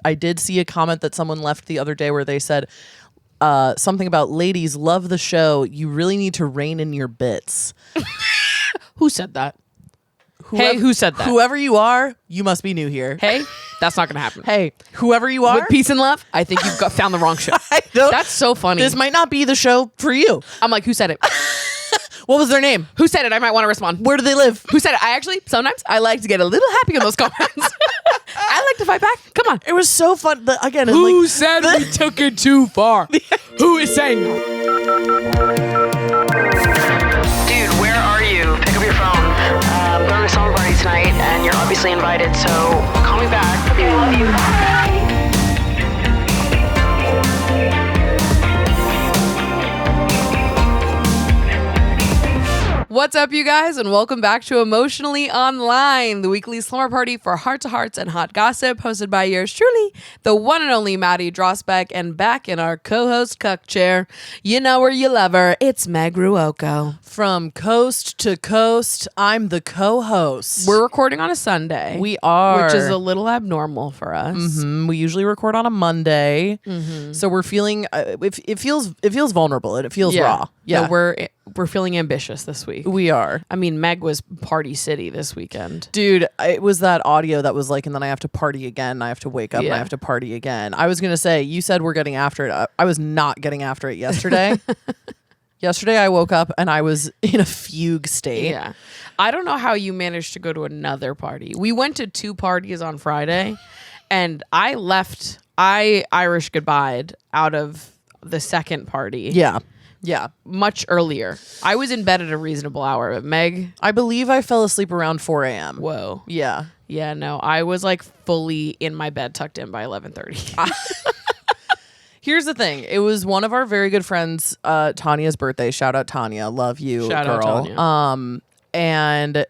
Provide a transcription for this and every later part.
I did see a comment that someone left the other day where they said something about ladies love the show. You really need to rein in your bits. Who said that? Who said that? Whoever you are, you must be new here. Hey, that's not going to happen. Hey, whoever you are. With peace and love, I think you've found the wrong show. That's so funny. This might not be the show for you. I'm like, who said it? What was their name? Who said it? I might want to respond. Where do they live? Who said it? Sometimes I like to get a little happy in those comments. I like to fight back. Come on. It was so fun. Again, who said we took it too far? Who is saying that? Dude, where are you? Pick up your phone. I'm going to a summer party tonight, and you're obviously invited, so call me back. I love you. Bye. What's up, you guys, and welcome back to Emotionally Online, the weekly slumber party for heart-to-hearts and hot gossip, hosted by yours truly, the one and only Maddie Drossbeck, and back in our co-host cuck chair, you know her, you love her, it's Meg Ruocco. From coast to coast, I'm the co-host. We're recording on a Sunday. We are. Which is a little abnormal for us. Mm-hmm. We usually record on a Monday, so we're feeling, it feels vulnerable, it feels raw. Yeah, we're feeling ambitious this week. We are. I mean, Meg was Party City this weekend. Dude, it was that audio that was like, and then I have to party again. I have to wake up and I have to party again. I was going to say, you said we're getting after it. I was not getting after it yesterday. Yesterday, I woke up and I was in a fugue state. Yeah. I don't know how you managed to go to another party. We went to 2 parties on Friday, and I Irish goodbyed out of the second party. Yeah. Yeah. Much earlier. I was in bed at a reasonable hour, but Meg... I believe I fell asleep around 4 a.m. Whoa. Yeah. Yeah, no. I was like fully in my bed tucked in by 11:30. Here's the thing. It was one of our very good friends, Tanya's birthday. Shout out Tanya. Love you, Shout girl. out Tanya. And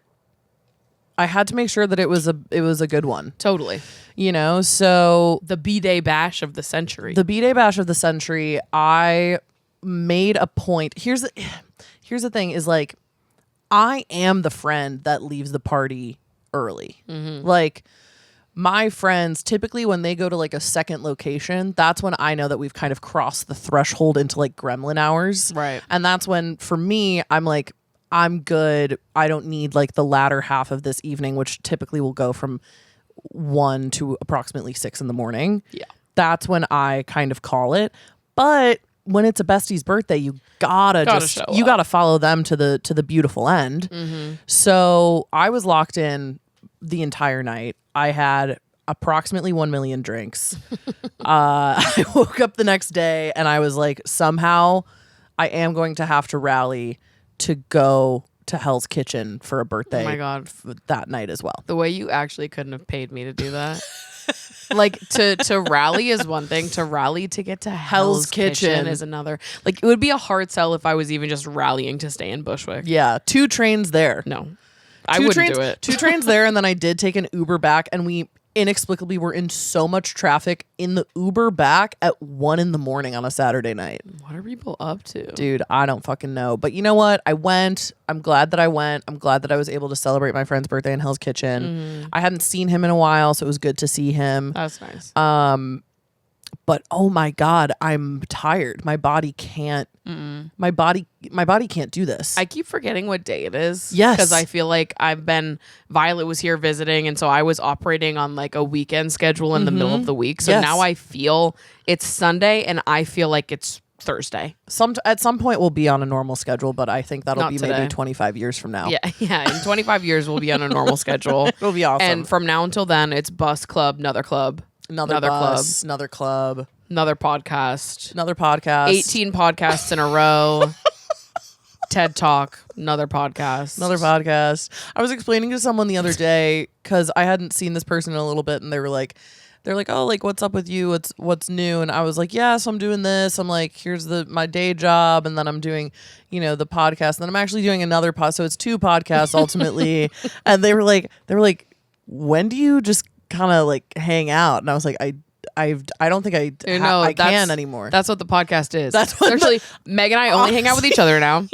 I had to make sure that it was a good one. Totally. You know, so... The B-Day bash of the century. The B-Day bash of the century, I... made a point. Here's the thing is, like, I am the friend that leaves the party early. Like, my friends, typically when they go to like a second location, that's when I know that we've kind of crossed the threshold into like gremlin hours. Right. And that's when, for me, I'm like, I'm good. I don't need like the latter half of this evening, which typically will go from 1 to approximately 6 in the morning. Yeah. That's when I kind of call it. But when it's a bestie's birthday, you gotta follow them to the beautiful end. So I was locked in the entire night. I had approximately 1 million drinks. I woke up the next day and I was like, somehow I am going to have to rally to go to Hell's Kitchen for a birthday. Oh my God. That night as well. The way you actually couldn't have paid me to do that. Like to rally is one thing. To rally to get to Hell's Kitchen is another. Like, it would be a hard sell if I was even just rallying to stay in Bushwick. Yeah, 2 trains there. No, I wouldn't do it. 2 trains there, and then I did take an Uber back, and we inexplicably were in so much traffic in the Uber back at 1 a.m. on a Saturday night. What are people up to? Dude, I don't fucking know. But you know what? I went. I'm glad that I went. I'm glad that I was able to celebrate my friend's birthday in Hell's Kitchen. I hadn't seen him in a while, so it was good to see him. That's nice. But oh my God, I'm tired. My body can't. My body can't do this. I keep forgetting what day it is. Yes. Because I feel like Violet was here visiting, and so I was operating on like a weekend schedule in the middle of the week. So now I feel it's Sunday and I feel like it's Thursday. At some point we'll be on a normal schedule, but I think that'll Not be today. maybe 25 years from now. Yeah. In 25 years we'll be on a normal schedule. It'll be awesome. And from now until then, it's bus club, another club. Another bus, another club, another podcast, 18 podcasts in a row. TED Talk, another podcast. I was explaining to someone the other day, because I hadn't seen this person in a little bit, and they're like, oh, like, what's up with you? What's new? And I was like, yeah, so I'm doing this. I'm like, here's my day job, and then I'm doing, the podcast, and then I'm actually doing another podcast. So it's 2 podcasts ultimately. And they were like, when do you just kind of like hang out? And I was like, I don't think I can anymore. That's what the podcast is. That's what actually Meg and I only hang out with each other now.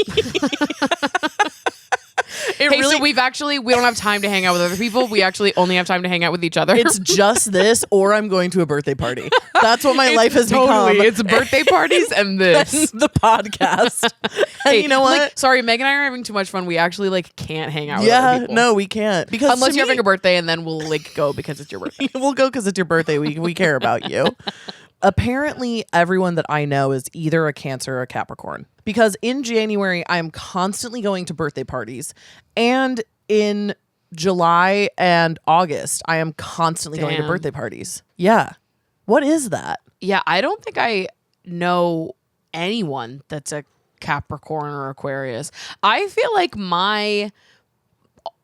So we don't have time to hang out with other people. We actually only have time to hang out with each other. It's just this, or I'm going to a birthday party. That's what my life has become. It's birthday parties and this. The podcast. And you know what? Like, sorry, Meg and I are having too much fun. We actually like can't hang out with other people. No, we can't. Because unless you're having a birthday, and then we'll like go because it's your birthday. We'll go because it's your birthday. We care about you. Apparently, everyone that I know is either a Cancer or a Capricorn. Because in January, I am constantly going to birthday parties. And in July and August, I am constantly going to birthday parties. Yeah. What is that? Yeah, I don't think I know anyone that's a Capricorn or Aquarius. I feel like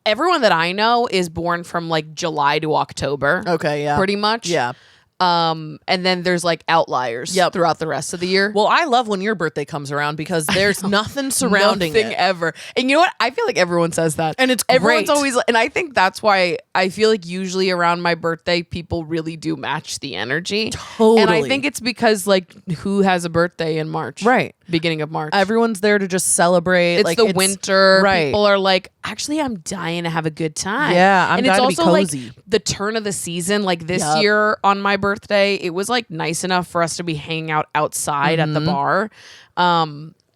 everyone that I know is born from like July to October. Okay, yeah. Pretty much. Yeah. And then there's like outliers throughout the rest of the year. Well, I love when your birthday comes around because there's nothing surrounding nothing it. ever. And you know what? I feel like everyone says that. And it's everyone's great. always, and I think that's why I feel like usually around my birthday, people really do match the energy. Totally. And I think it's because like who has a birthday in March? Right. Beginning of March. Everyone's there to just celebrate. It's the winter. Right. People are like, actually, I'm dying to have a good time. Yeah, I'm and dying it's to be also cozy. like the turn of the season. Like this year on my birthday, it was like nice enough for us to be hanging out outside at the bar,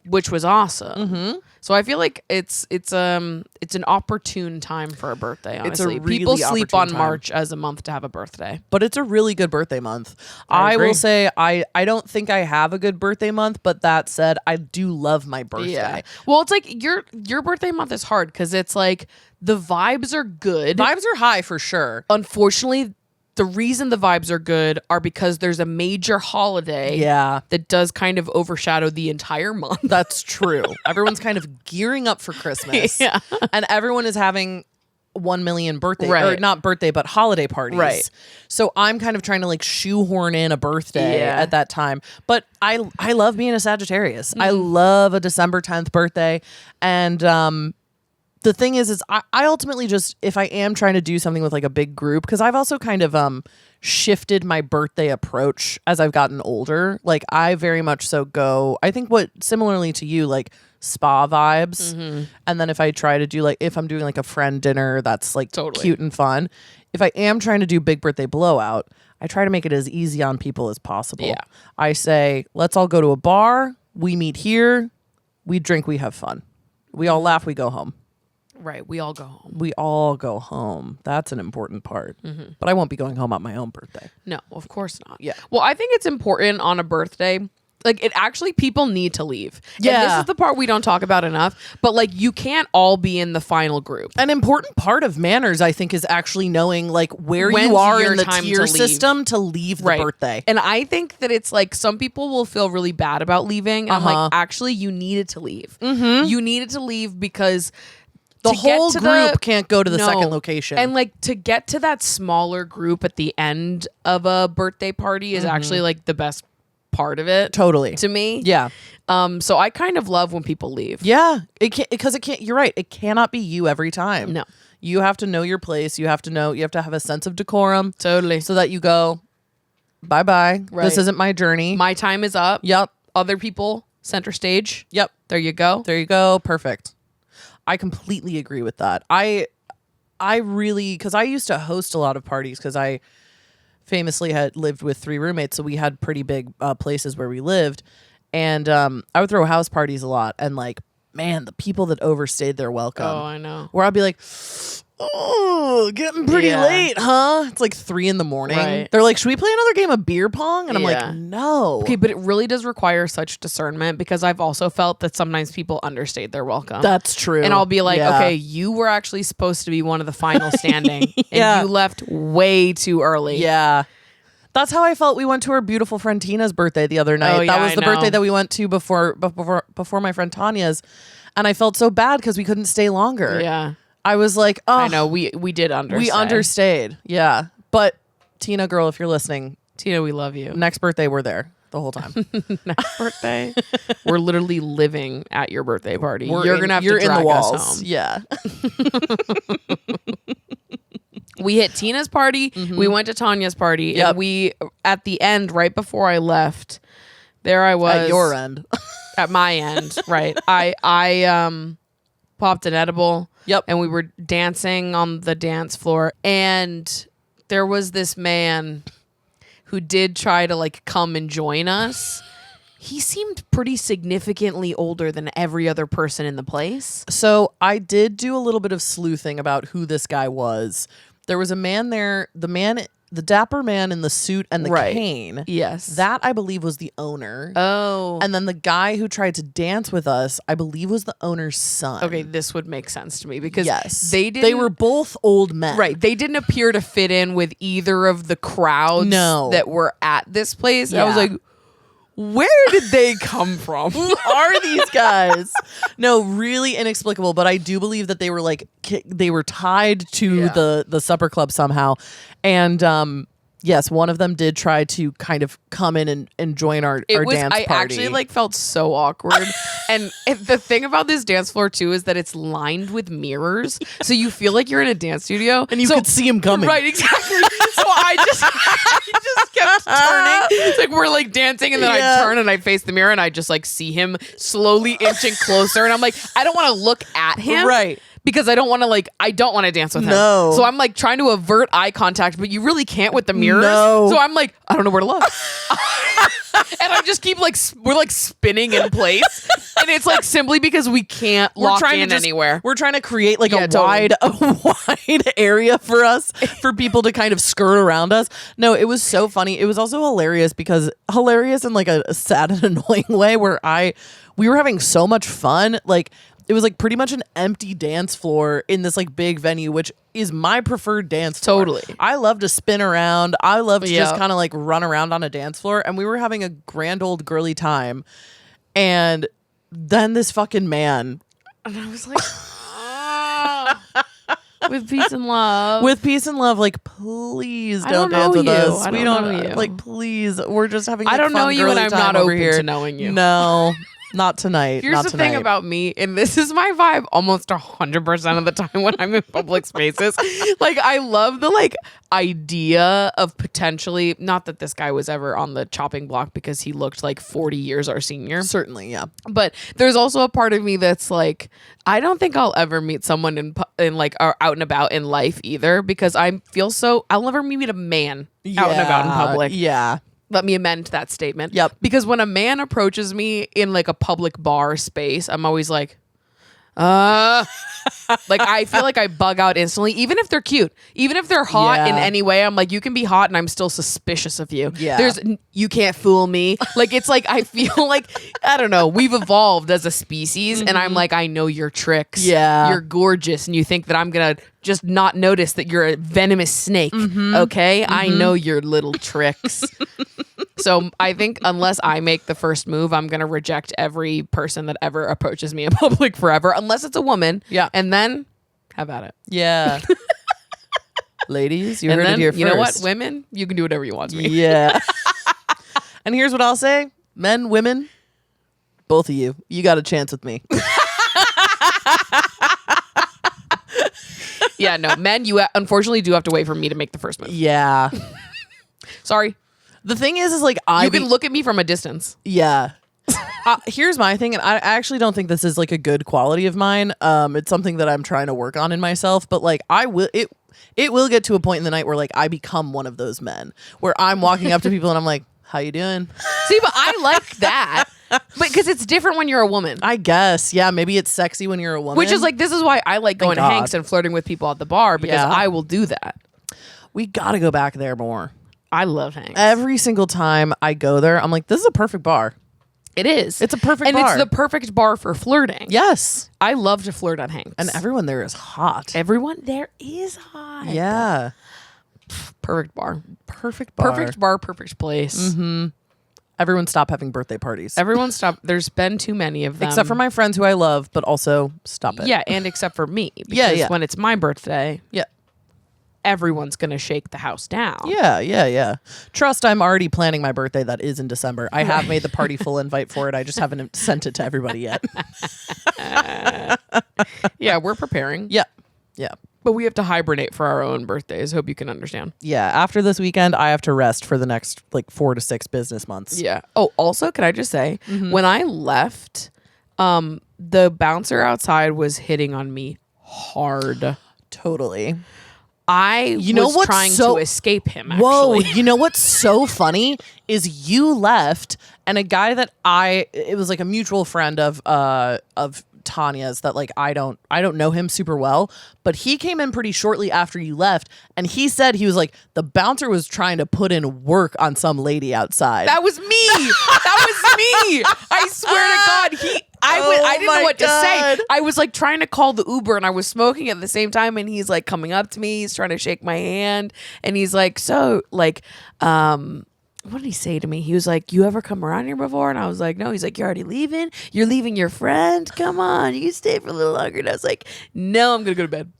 which was awesome. Mm-hmm. So I feel like it's an opportune time for a birthday. Honestly, really people sleep opportune on time. March as a month to have a birthday. But it's a really good birthday month. I agree. will say I don't think I have a good birthday month, but that said, I do love my birthday. Yeah. Well, it's like your birthday month is hard because it's like the vibes are good. Vibes are high for sure. Unfortunately, the reason the vibes are good are because there's a major holiday that does kind of overshadow the entire month. That's true. Everyone's kind of gearing up for Christmas. Yeah. And everyone is having 1 million birthday, Right. or not birthday, but holiday parties. Right. So I'm kind of trying to like shoehorn in a birthday at that time. But I love being a Sagittarius. I love a December 10th birthday. And the thing is I ultimately just, if I am trying to do something with like a big group, because I've also kind of shifted my birthday approach as I've gotten older. Like I very much so go, I think similarly to you, like spa vibes. Mm-hmm. And then if I try to do like, if I'm doing like a friend dinner that's like cute and fun, if I am trying to do big birthday blowout, I try to make it as easy on people as possible. Yeah. I say, let's all go to a bar. We meet here. We drink. We have fun. We all laugh. We go home. Right. We all go home. We all go home. That's an important part. Mm-hmm. But I won't be going home on my own birthday. No, of course not. Yeah. Well, I think it's important on a birthday. Like it actually, people need to leave. Yeah. And this is the part we don't talk about enough. But like you can't all be in the final group. An important part of manners, I think, is actually knowing like where When's you are your in the time tier to leave? system to leave the birthday. And I think that it's like some people will feel really bad about leaving. And I'm like, actually, you needed to leave. Mm-hmm. You needed to leave because the whole group can't go to the second location. And like to get to that smaller group at the end of a birthday party is actually like the best part of it. Totally. To me. Yeah. So I kind of love when people leave. Yeah. Because it can't, you're right. It cannot be you every time. No. You have to know your place. You have to have a sense of decorum. Totally. So that you go, bye-bye. Right. This isn't my journey. My time is up. Yep. Other people, center stage. Yep. There you go. There you go. Perfect. I completely agree with that. I really, because I used to host a lot of parties because I famously had lived with 3 roommates. So we had pretty big places where we lived. And I would throw house parties a lot. And like, man, the people that overstayed their welcome. Oh, I know. Where I'd be like, oh, getting pretty late, huh? It's like 3 a.m. Right. They're like, should we play another game of beer pong? And I'm like, no. Okay, but it really does require such discernment because I've also felt that sometimes people understayed their welcome. That's true. And I'll be like, okay, you were actually supposed to be one of the final standing and you left way too early. Yeah. That's how I felt. We went to our beautiful friend Tina's birthday the other night. That was the birthday that we went to before my friend Tanya's. And I felt so bad because we couldn't stay longer. Yeah. I was like, oh. I know. We did understay. We understayed. Yeah. But Tina, girl, if you're listening. Tina, we love you. Next birthday, we're there the whole time. Next birthday. We're literally living at your birthday party. You're going to have to drag in the walls. us home. Yeah. We hit Tina's party. Mm-hmm. We went to Tanya's party. Yep. And we, at the end, right before I left, there I was. At your end. At my end, right. I popped an edible. Yep. And we were dancing on the dance floor. And there was this man who did try to like come and join us. He seemed pretty significantly older than every other person in the place. So I did do a little bit of sleuthing about who this guy was. There was a man there, the dapper man in the suit and the cane. Yes. That, I believe, was the owner. Oh. And then the guy who tried to dance with us, I believe, was the owner's son. Okay, this would make sense to me because they were both old men. Right. They didn't appear to fit in with either of the crowds that were at this place. Yeah. I was like, where did they come from? Who are these guys? No, really inexplicable. But I do believe that they were like they were tied to the supper club somehow, and yes, one of them did try to kind of come in and join our dance party. I actually like felt so awkward. And the thing about this dance floor too is that it's lined with mirrors, so you feel like you're in a dance studio, and you could see him coming. Right, exactly. So I just kept turning. It's like we're like dancing, and then I turn and I face the mirror, and I just like see him slowly inching closer, and I'm like, I don't want to look at him, right? Because I don't want to dance with him. No. So I'm like trying to avert eye contact, but you really can't with the mirrors. No. So I'm like, I don't know where to look. And I just keep we're like spinning in place. And it's like simply because we can't lock in anywhere. We're trying to create like a wide area for us, for people to kind of skirt around us. No, it was so funny. It was also hilarious in like a sad and annoying way where we were having so much fun. Like, it was like pretty much an empty dance floor in this like big venue, which is my preferred dance floor. Totally. I love to spin around. I love to just kind of like run around on a dance floor. And we were having a grand old girly time. And then this fucking man. And I was like, with peace and love. With peace and love, like, please don't dance with us. We don't know you. Like, please. We're just having like, I don't fun know you, and I'm not open to knowing you. No. Not tonight. Here's the thing about me, and this is my vibe almost 100% of the time when I'm in public spaces. Like, I love the like idea of potentially, not that this guy was ever on the chopping block because he looked like 40 years our senior. Certainly, yeah. But there's also a part of me that's like, I don't think I'll ever meet someone in like out and about in life either, because I'll never meet a man out and about in public. Yeah. Let me amend that statement. Yep. Because when a man approaches me in like a public bar space, I'm always like, like I feel like I bug out instantly, even if they're cute, even if they're hot in any way. I'm like, you can be hot and I'm still suspicious of you. Yeah. You can't fool me. Like, it's like, I feel like, I don't know, we've evolved as a species, and I'm like, I know your tricks. Yeah. You're gorgeous, and you think that I'm going to just not notice that you're a venomous snake. Okay. I know your little tricks. So I think unless I make the first move, I'm going to reject every person that ever approaches me in public forever, unless it's a woman. Yeah. And then have at it. Yeah. Ladies, you heard it here first. You know what? Women, you can do whatever you want to me. Yeah. And here's what I'll say. Men, women, both of you got a chance with me. Yeah, no. Men, you unfortunately do have to wait for me to make the first move. Yeah. Sorry. The thing is like you can look at me from a distance. Yeah. Here's my thing, and I actually don't think this is like a good quality of mine. It's something that I'm trying to work on in myself, but like it will get to a point in the night where like I become one of those men where I'm walking up to people and I'm like, how you doing? See, but I like that. But because it's different when you're a woman. I guess. Yeah, maybe it's sexy when you're a woman. Which is like, this is why I like going to Hanks and flirting with people at the bar, because I will do that. We got to go back there more. I love Hanks. Every single time I go there, I'm like, this is a perfect bar. It is. It's a perfect bar. And it's the perfect bar for flirting. Yes. I love to flirt at Hanks. And everyone there is hot. Everyone there is hot. Yeah. Perfect bar. Perfect bar. Perfect bar, perfect place. Mm-hmm. Everyone stop having birthday parties. Everyone stop. There's been too many of them. Except for my friends who I love, but also stop it. Yeah, and except for me. Because when it's my birthday, yeah, everyone's going to shake the house down. Yeah. Trust, I'm already planning my birthday that is in December. I have made the party full invite for it. I just haven't sent it to everybody yet. Yeah, we're preparing. Yeah. But we have to hibernate for our own birthdays. Hope you can understand. Yeah. After this weekend, I have to rest for the next like 4 to 6 business months. Yeah. Oh, also, can I just say, when I left, the bouncer outside was hitting on me hard. Totally. I was trying to escape him, actually. Whoa, you know what's so funny is you left, and a guy that it was like a mutual friend of Tanya's that like I don't know him super well, but he came in pretty shortly after you left, and he said he was like, the bouncer was trying to put in work on some lady outside. That was me. That was me. I swear to God, I didn't know what to say. I was like trying to call the Uber, and I was smoking at the same time, and he's like coming up to me, he's trying to shake my hand, and he's like, so like what did he say to me? He was like, you ever come around here before? And I was like, no. He's like, you're already leaving? You're leaving your friend? Come on, you can stay for a little longer. And I was like, no, I'm going to go to bed.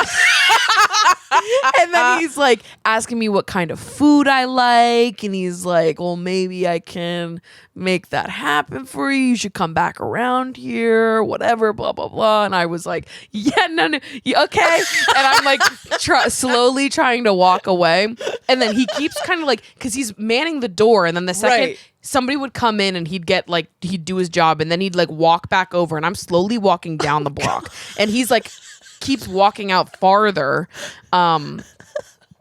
And then he's like asking me what kind of food I like. And he's like, well, maybe I can make that happen for you. You should come back around here, whatever, blah, blah, blah. And I was like, yeah, no, yeah, okay. And I'm like slowly trying to walk away. And then he keeps kind of like, because he's manning the door. And then the second somebody would come in and he'd do his job. And then he'd like walk back over. And I'm slowly walking down the block. And he's like, keeps walking out farther. And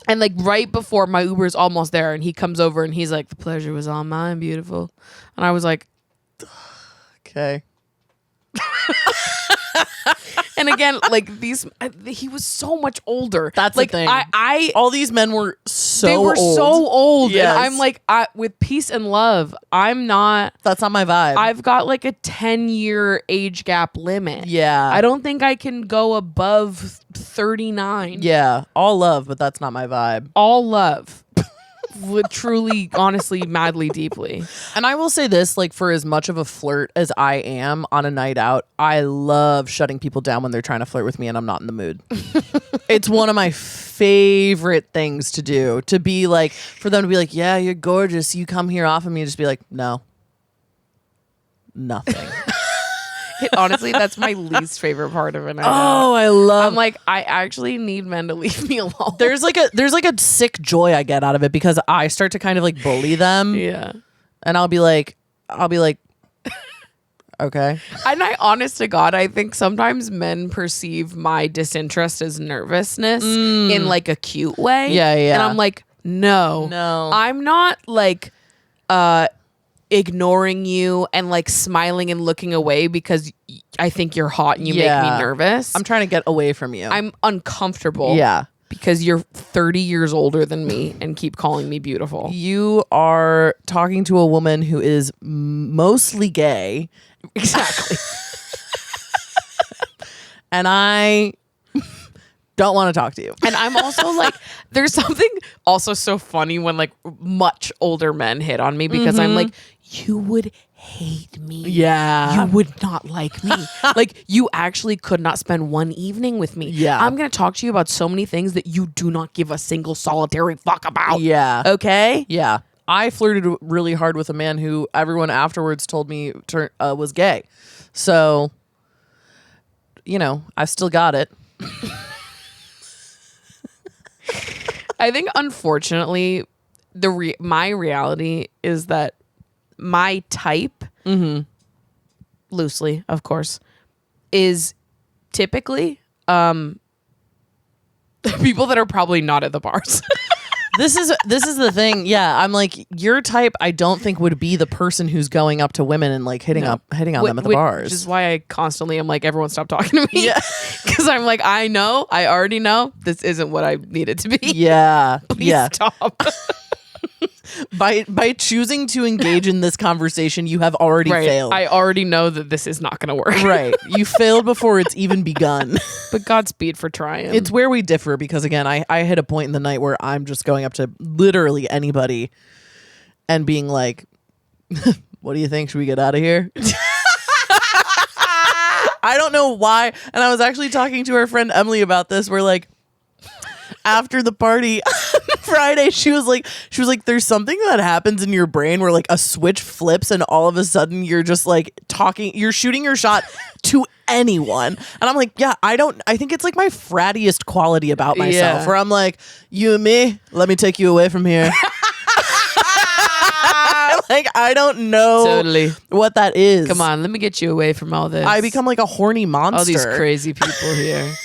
like right before my Uber's almost there, and he comes over and he's like, the pleasure was all mine, beautiful. And I was like, okay. And again, like he was so much older. That's like the thing. All these men were they were old. so old. Yes. And I'm like, with peace and love, I'm not. That's not my vibe. I've got like a 10-year age gap limit. Yeah. I don't think I can go above 39. Yeah. All love, but that's not my vibe. All love. Truly, honestly, madly, deeply. And I will say this, like, for as much of a flirt as I am on a night out, I love shutting people down when they're trying to flirt with me and I'm not in the mood. It's one of my favorite things to do, to be like, for them to be like, yeah, you're gorgeous, you come here often, and just be like, no, nothing. Honestly, that's my least favorite part of it. I'm like, I actually need men to leave me alone. There's like a sick joy I get out of it because I start to kind of like bully them. Yeah. And I'll be like, okay. And honest to God, I think sometimes men perceive my disinterest as nervousness in like a cute way. Yeah. And I'm like, no. I'm not like ignoring you and like smiling and looking away because I think you're hot and you make me nervous. I'm trying to get away from you. I'm uncomfortable. Yeah. Because you're 30 years older than me and keep calling me beautiful. You are talking to a woman who is mostly gay. Exactly. And I don't want to talk to you. And I'm also like, there's something also so funny when like much older men hit on me because I'm like, you would hate me. Yeah. You would not like me. Like, you actually could not spend one evening with me. Yeah. I'm going to talk to you about so many things that you do not give a single solitary fuck about. Yeah. Okay? Yeah. I flirted really hard with a man who everyone afterwards told me was gay. So, you know, I still got it. I think, unfortunately, my reality is that my type, loosely, of course, is typically people that are probably not at the bars. This is the thing. Yeah, I'm like, your type I don't think would be the person who's going up to women and like hitting on them at the bars. Which is why I constantly am like, everyone stop talking to me. Yeah. Because I'm like, I already know this isn't what I need it to be. Yeah. Please stop. By choosing to engage in this conversation, you have already failed. I already know that this is not going to work. Right. You failed before it's even begun. But Godspeed for trying. It's where we differ because, again, I hit a point in the night where I'm just going up to literally anybody and being like, what do you think? Should we get out of here? I don't know why. And I was actually talking to our friend Emily about this. We're like, after the party Friday, she was like, there's something that happens in your brain where like a switch flips and all of a sudden you're just like you're shooting your shot to anyone. And I'm like, yeah, I think it's like my frattiest quality about myself where I'm like, you and me, let me take you away from here. Like, I don't know what that is. Come on, let me get you away from all this. I become like a horny monster. All these crazy people here.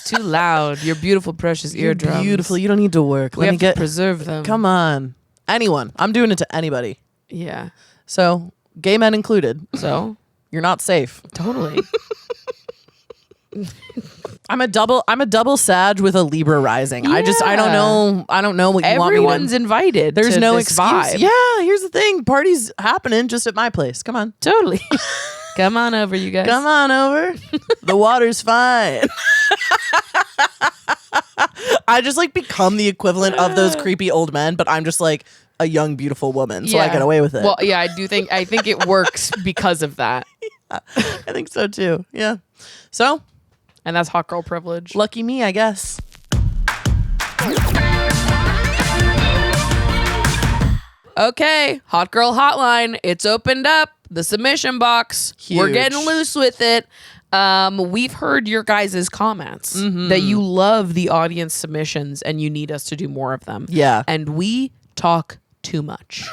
It's too loud. Your beautiful, precious eardrums. Beautiful. You don't need to work. We have to preserve them. Come on. Anyone. I'm doing it to anybody. Yeah. So, gay men included. So, you're not safe. Totally. I'm a double Sag with a Libra rising. I don't know what you want me to. Everyone's invited. There's no excuse. Vibe. Yeah, here's the thing. Party's happening just at my place. Come on. Totally. Come on over, you guys. Come on over. The water's fine. I just like become the equivalent of those creepy old men, but I'm just like a young, beautiful woman, so I get away with it. Well, yeah, I think it works because of that. Yeah, I think so too. Yeah. So, and that's hot girl privilege. Lucky me, I guess. Okay, hot girl hotline. It's opened up. The submission box. Huge. We're getting loose with it. We've heard your guys' comments that you love the audience submissions and you need us to do more of them. Yeah. And we talk too much.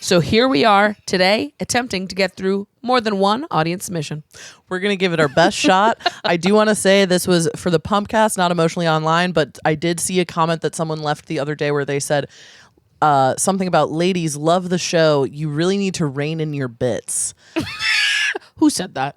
So here we are today attempting to get through more than one audience submission. We're going to give it our best shot. I do want to say this was for the Pumpcast, not Emotionally Online, but I did see a comment that someone left the other day where they said something about ladies love the show. You really need to rein in your bits. Who said that?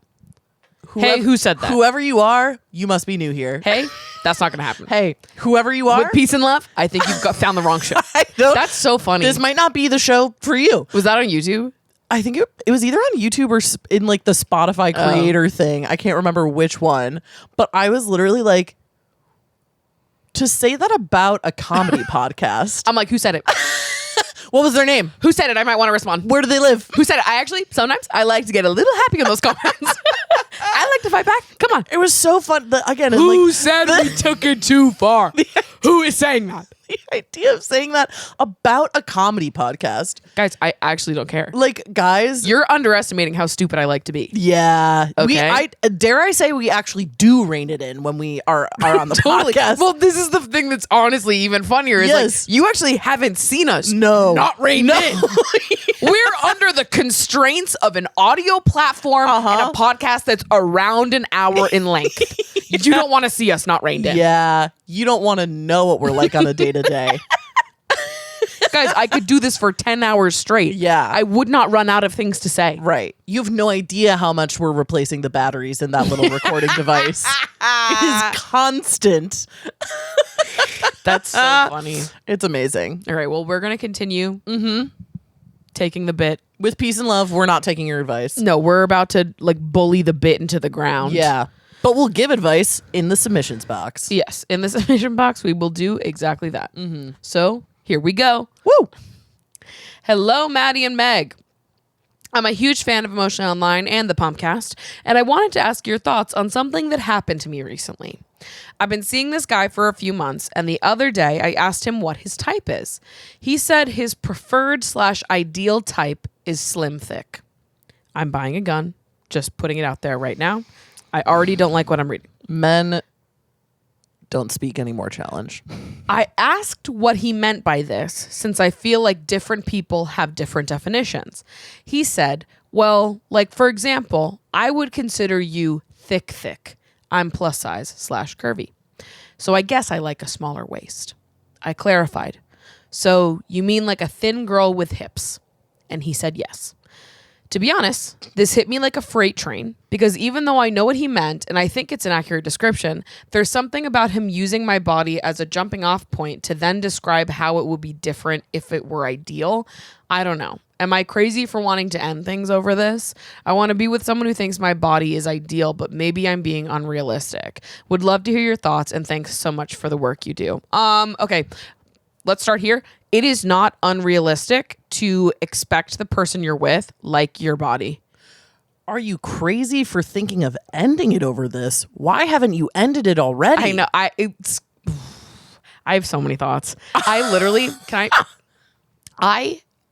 Who said that? Whoever you are, you must be new here. Hey, that's not going to happen. Hey, whoever you are. With peace and love, I think you've found the wrong show. That's so funny. This might not be the show for you. Was that on YouTube? I think it was either on YouTube or in like the Spotify creator thing. I can't remember which one. But I was literally like, to say that about a comedy podcast. I'm like, who said it? What was their name? Who said it? I might want to respond. Where do they live? Who said it? Sometimes I like to get a little happy in those comments. I like to fight back. Come on. It was so fun. Again, who said we took it too far? Who is saying that? The idea of saying that about a comedy podcast. Guys, I actually don't care. Like, guys. You're underestimating how stupid I like to be. Yeah. Okay. Dare I say we actually do rein it in when we are on the podcast. Well, this is the thing that's honestly even funnier. Is like, you actually haven't seen us not reined in. We're under the constraints of an audio platform and a podcast that's around an hour in length. You don't want to see us not reined in. Yeah. You don't want to know what we're like on a day-to-day. Guys, I could do this for 10 hours straight. Yeah. I would not run out of things to say. Right. You have no idea how much we're replacing the batteries in that little recording device. It is constant. That's so funny. It's amazing. All right, well, we're going to continue taking the bit. With peace and love, we're not taking your advice. No, we're about to like bully the bit into the ground. Yeah. But we'll give advice in the submissions box. Yes, in the submission box, we will do exactly that. So here we go. Woo! Hello, Maddie and Meg. I'm a huge fan of Emotionally Online and the Pumpcast, and I wanted to ask your thoughts on something that happened to me recently. I've been seeing this guy for a few months, and the other day I asked him what his type is. He said his preferred/ideal type is slim thick. I'm buying a gun, just putting it out there right now. I already don't like what I'm reading. Men don't speak anymore challenge. I asked what he meant by this, since I feel like different people have different definitions. He said, well, like for example, I would consider you thick. I'm plus size/curvy. So I guess I like a smaller waist. I clarified. So you mean like a thin girl with hips? And he said yes. To be honest, this hit me like a freight train because even though I know what he meant and I think it's an accurate description, there's something about him using my body as a jumping off point to then describe how it would be different if it were ideal. I don't know. Am I crazy for wanting to end things over this? I want to be with someone who thinks my body is ideal, but maybe I'm being unrealistic. Would love to hear your thoughts and thanks so much for the work you do. Okay. Let's start here. It is not unrealistic to expect the person you're with like your body. Are you crazy for thinking of ending it over this? Why haven't you ended it already? I know. I have so many thoughts. I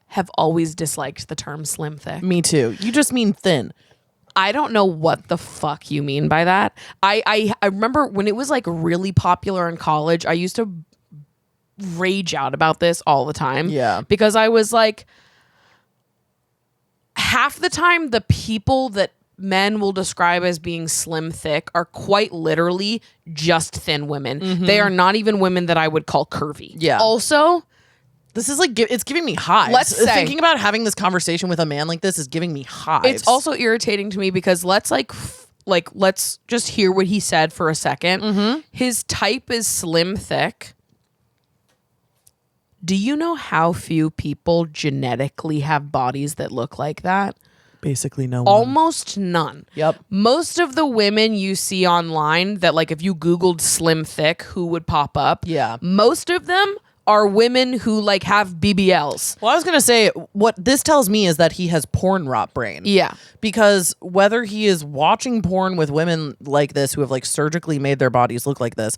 have always disliked the term slim thick. Me too. You just mean thin. I don't know what the fuck you mean by that. I remember when it was like really popular in college, I used to rage out about this all the time. Yeah. Because I was like, half the time the people that men will describe as being slim, thick are quite literally just thin women. Mm-hmm. They are not even women that I would call curvy. Yeah. Also, this is like, it's giving me hives. Let's say- thinking about having this conversation with a man like this is giving me hives. it's also irritating to me because let's just hear what he said for a second. Mm-hmm. His type is slim, thick. Do you know how few people genetically have bodies that look like that? basically no one. Almost none. Yep. Most of the women you see online that, like, if you Googled slim thick, who would pop up? Yeah. Most of them are women who, like, have BBLs. Well, I was going to say, what this tells me is that he has porn rot brain. Yeah. Because whether he is watching porn with women like this who have, like, surgically made their bodies look like this,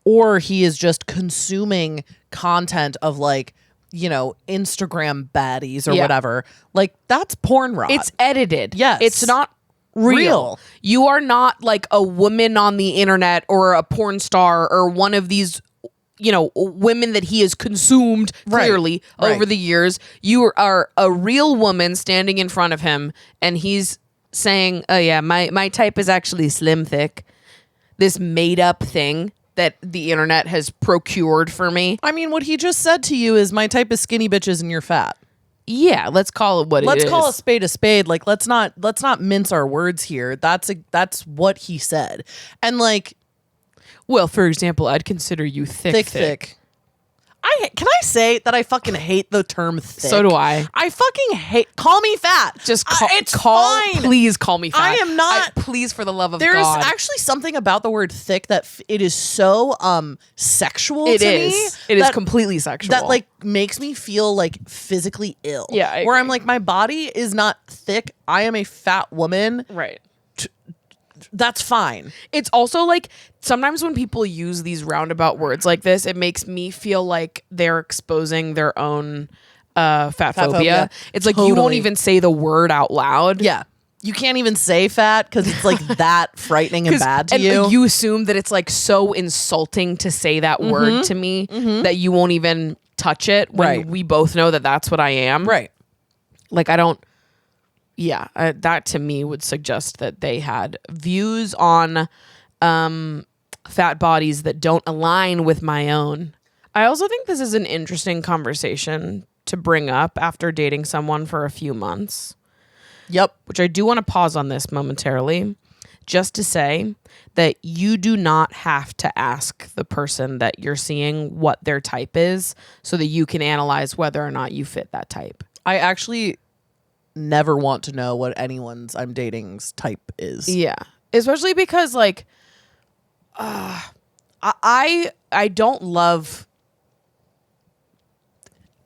or he is just consuming content of, like, you know, Instagram baddies or whatever, like, that's porn rot. It's edited. Yes. It's not real. You are not like a woman on the internet or a porn star or one of these, you know, women that he has consumed clearly over the years. You are a real woman standing in front of him and he's saying, oh yeah, my type is actually slim thick. This made up thing that the internet has procured for me. I mean, what he just said to you is my type is skinny bitches and you're fat. Yeah, let's call it what it is. Let's call a spade a spade. Like, let's not mince our words here. That's what he said. And, like, well, for example, I'd consider you thick. Can I say that I fucking hate the term thick? So do I. I fucking hate. Call me fat. Just it's fine. Please call me fat. I am not. Please, for the love of There's God. actually something about the word thick that it is so sexual. It to is. me. It is that- completely sexual. That, like, makes me feel, like, physically ill. Yeah, I where agree. I'm like, my body is not thick. I am a fat woman. right. That's fine. It's also like sometimes when people use these roundabout words like this, it makes me feel like they're exposing their own fat phobia. It's like you won't Totally. even say the word out loud. Yeah. You can't even say fat because it's like that frightening and bad to you. You assume that it's like so insulting to say that word to me that you won't even touch it when we both know that that's what I am. Right. Like, I don't. Yeah, that to me would suggest that they had views on fat bodies that don't align with my own. I also think this is an interesting conversation to bring up after dating someone for a few months. Yep. Which I do want to pause on this momentarily, just to say that you do not have to ask the person that you're seeing what their type is so that you can analyze whether or not you fit that type. I actually never want to know what anyone's I'm dating's type is. Yeah. Especially because, like, I don't love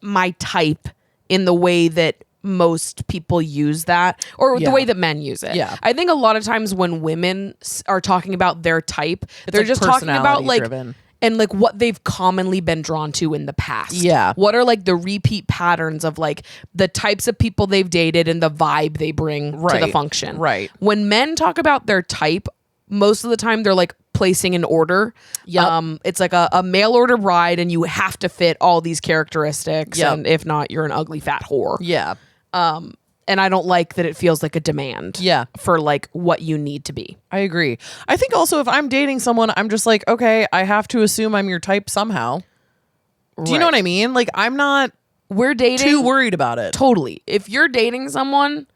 my type in the way that most people use that, or the way that men use it. Yeah. I think a lot of times when women are talking about their type, they're like just talking about, like, personality-driven. and, like, what they've commonly been drawn to in the past. Yeah. What are, like, the repeat patterns of, like, the types of people they've dated and the vibe they bring to the Right. function. Right. When men talk about their type, most of the time they're, like, placing an order. Yep. It's like a mail order bride and you have to fit all these characteristics. Yep. And if not, you're an ugly fat whore. Yeah. And I don't like that it feels like a demand. Yeah. For, like, what you need to be. I agree. I think also if I'm dating someone, I'm just like, okay, I have to assume I'm your type somehow. Do you know what I mean? Like, I'm not We're dating. too worried about it. Totally. If you're dating someone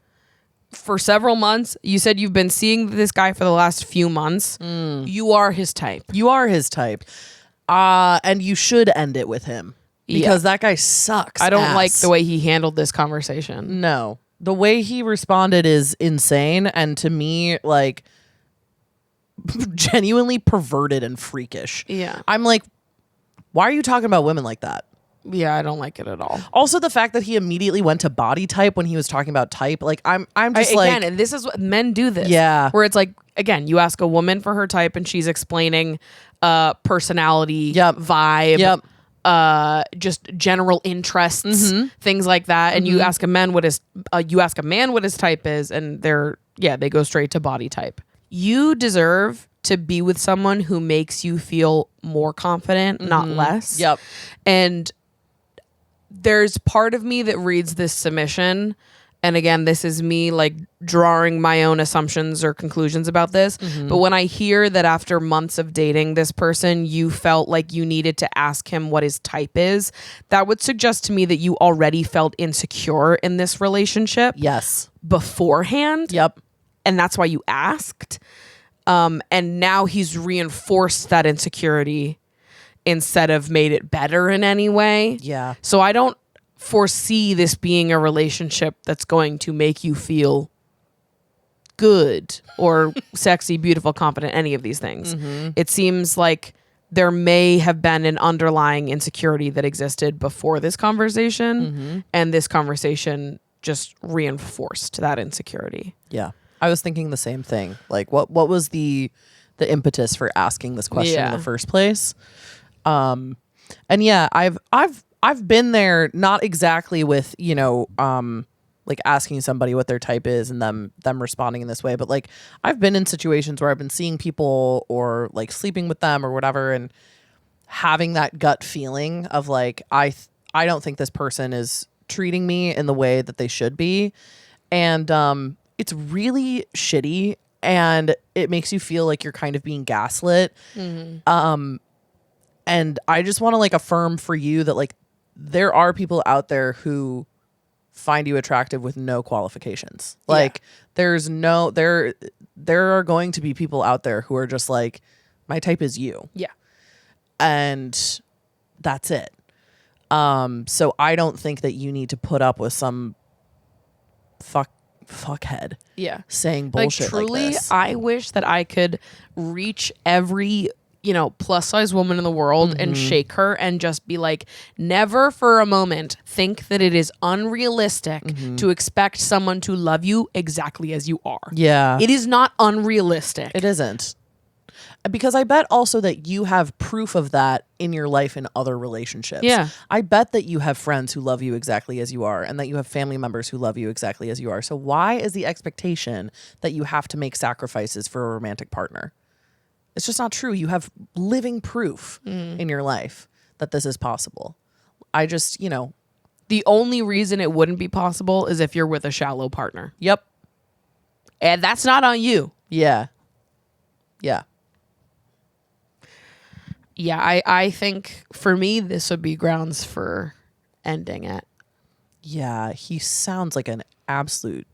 for several months, you said you've been seeing this guy for the last few months, you are his type. You are his type. And you should end it with him. Because that guy sucks. I don't ass. like the way he handled this conversation. No. The way he responded is insane. And to me, like, genuinely perverted and freakish. Yeah. I'm like, why are you talking about women like that? Yeah, I don't like it at all. Also, the fact that he immediately went to body type when he was talking about type, like, I'm just like, Again, and this is what men do this. Yeah. Where it's like, again, you ask a woman for her type and she's explaining personality, vibe, just general interests, things like that. And you ask a man what his type is, and they go straight to body type. You deserve to be with someone who makes you feel more confident, not less. Yep. And there's part of me that reads this submission and again, this is me like drawing my own assumptions or conclusions about this. But when I hear that after months of dating this person, you felt like you needed to ask him what his type is, that would suggest to me that you already felt insecure in this relationship. Yes. Beforehand. Yep. And that's why you asked. And now he's reinforced that insecurity instead of made it better in any way. Yeah. So I don't foresee this being a relationship that's going to make you feel good or sexy, beautiful, confident, any of these things. It seems like there may have been an underlying insecurity that existed before this conversation, and this conversation just reinforced that insecurity. Yeah. I was thinking the same thing. Like what was the impetus for asking this question in the first place? And yeah, I've been there, not exactly with, you know, like asking somebody what their type is and them responding in this way, but like I've been in situations where I've been seeing people or like sleeping with them or whatever, and having that gut feeling of like I don't think this person is treating me in the way that they should be, and it's really shitty, and it makes you feel like you're kind of being gaslit. And I just want to like affirm for you that like there are people out there who find you attractive with no qualifications. Like there's no there are going to be people out there who are just like, my type is you. Yeah. And that's it. So I don't think that you need to put up with some fuckhead saying bullshit like truly, this. I wish that I could reach every, you know, plus size woman in the world and shake her and just be like, never for a moment think that it is unrealistic to expect someone to love you exactly as you are. Yeah. It is not unrealistic. It isn't. Because I bet also that you have proof of that in your life in other relationships. Yeah. I bet that you have friends who love you exactly as you are, and that you have family members who love you exactly as you are. So why is the expectation that you have to make sacrifices for a romantic partner? It's just not true. You have living proof in your life that this is possible. I just, you know. The only reason it wouldn't be possible is if you're with a shallow partner. Yep. And that's not on you. Yeah. Yeah. Yeah, I think for me, this would be grounds for ending it. Yeah, he sounds like an absolute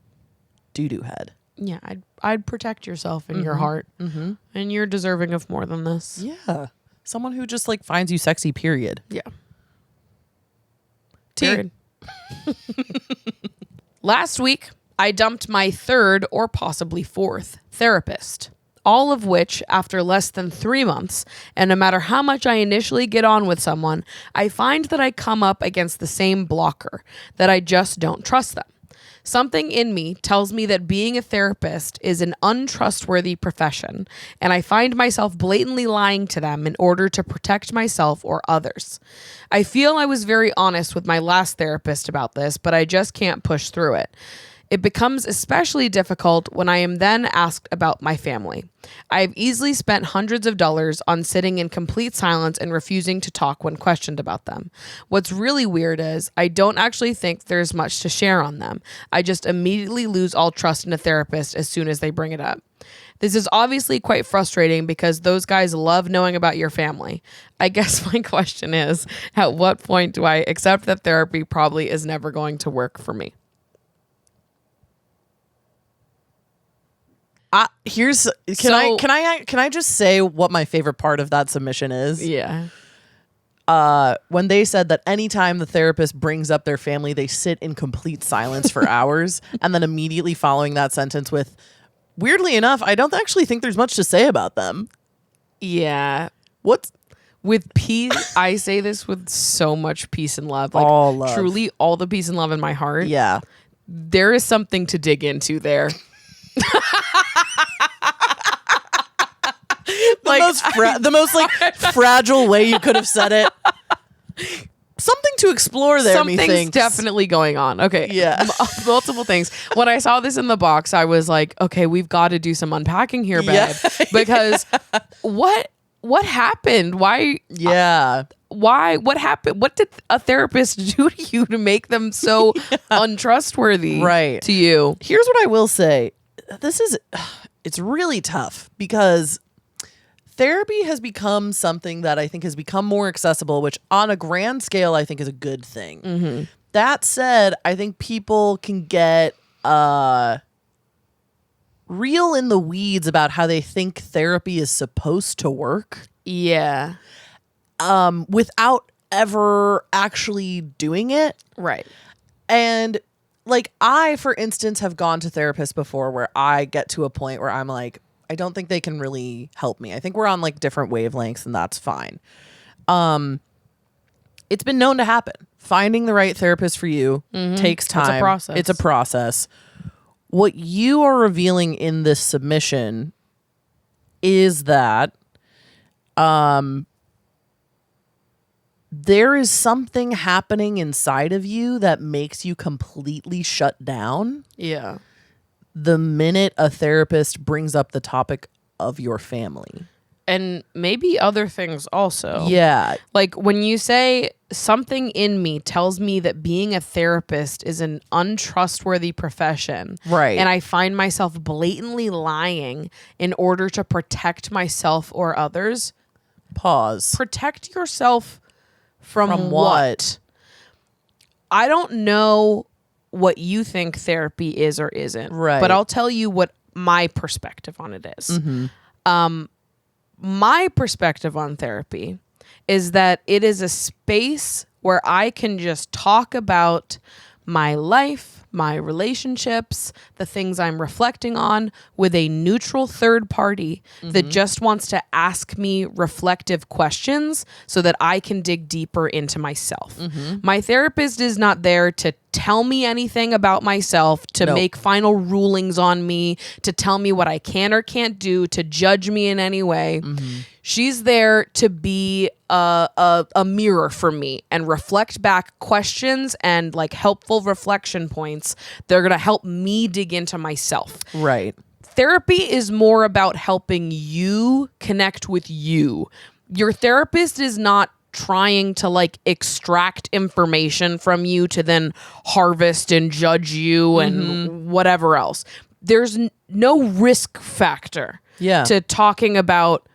doo-doo head. Yeah, I'd protect yourself in your heart. And you're deserving of more than this. Yeah. Someone who just like finds you sexy, period. Yeah. Period. Last week, I dumped my third or possibly fourth therapist. All of which, after less than 3 months, and no matter how much I initially get on with someone, I find that I come up against the same blocker, that I just don't trust them. Something in me tells me that being a therapist is an untrustworthy profession, and I find myself blatantly lying to them in order to protect myself or others. I feel I was very honest with my last therapist about this, but I just can't push through it. It becomes especially difficult when I am then asked about my family. I have easily spent hundreds of dollars on sitting in complete silence and refusing to talk when questioned about them. What's really weird is I don't actually think there's much to share on them. I just immediately lose all trust in a therapist as soon as they bring it up. This is obviously quite frustrating because those guys love knowing about your family. I guess my question is, at what point do I accept that therapy probably is never going to work for me? Can I just say what my favorite part of that submission is? Yeah. When they said that anytime the therapist brings up their family, they sit in complete silence for hours, and then immediately following that sentence with, weirdly enough, I don't actually think there's much to say about them. Yeah. What? With peace, I say this with so much peace and love. Like, all love. Truly all the peace and love in my heart. Yeah. There is something to dig into there. The most fragile way you could have said it. Something to explore there. Something's definitely going on. Okay. Yeah. Multiple things. When I saw this in the box, I was like, okay, we've got to do some unpacking here, babe. Yeah. Because what happened? Why? Yeah. why? What happened? What did a therapist do to you to make them so untrustworthy to you? Here's what I will say. It's really tough because therapy has become something that I think has become more accessible, which on a grand scale, I think is a good thing. Mm-hmm. That said, I think people can get real in the weeds about how they think therapy is supposed to work. Yeah. Without ever actually doing it. Right. And like I, for instance, have gone to therapists before where I get to a point where I'm like, I don't think they can really help me. I think we're on like different wavelengths and that's fine. It's been known to happen. Finding the right therapist for you takes time. It's a process. It's a process. What you are revealing in this submission is that there is something happening inside of you that makes you completely shut down. Yeah. The minute a therapist brings up the topic of your family. And maybe other things also. Yeah. Like when you say something in me tells me that being a therapist is an untrustworthy profession. Right. And I find myself blatantly lying in order to protect myself or others. Pause. Protect yourself from what? I don't know what you think therapy is or isn't. Right. But I'll tell you what my perspective on it is. Mm-hmm. My perspective on therapy is that it is a space where I can just talk about my life, my relationships, the things I'm reflecting on with a neutral third party that just wants to ask me reflective questions so that I can dig deeper into myself. My therapist is not there to tell me anything about myself, to make final rulings on me, to tell me what I can or can't do, to judge me in any way. She's there to be a mirror for me and reflect back questions and like helpful reflection points. They're going to help me dig into myself. Right. Therapy is more about helping you connect with you. Your therapist is not trying to like extract information from you to then harvest and judge you and whatever else. There's no risk factor to talking about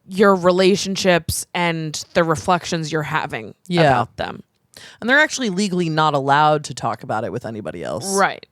your relationships and the reflections you're having about them. And they're actually legally not allowed to talk about it with anybody else. Right.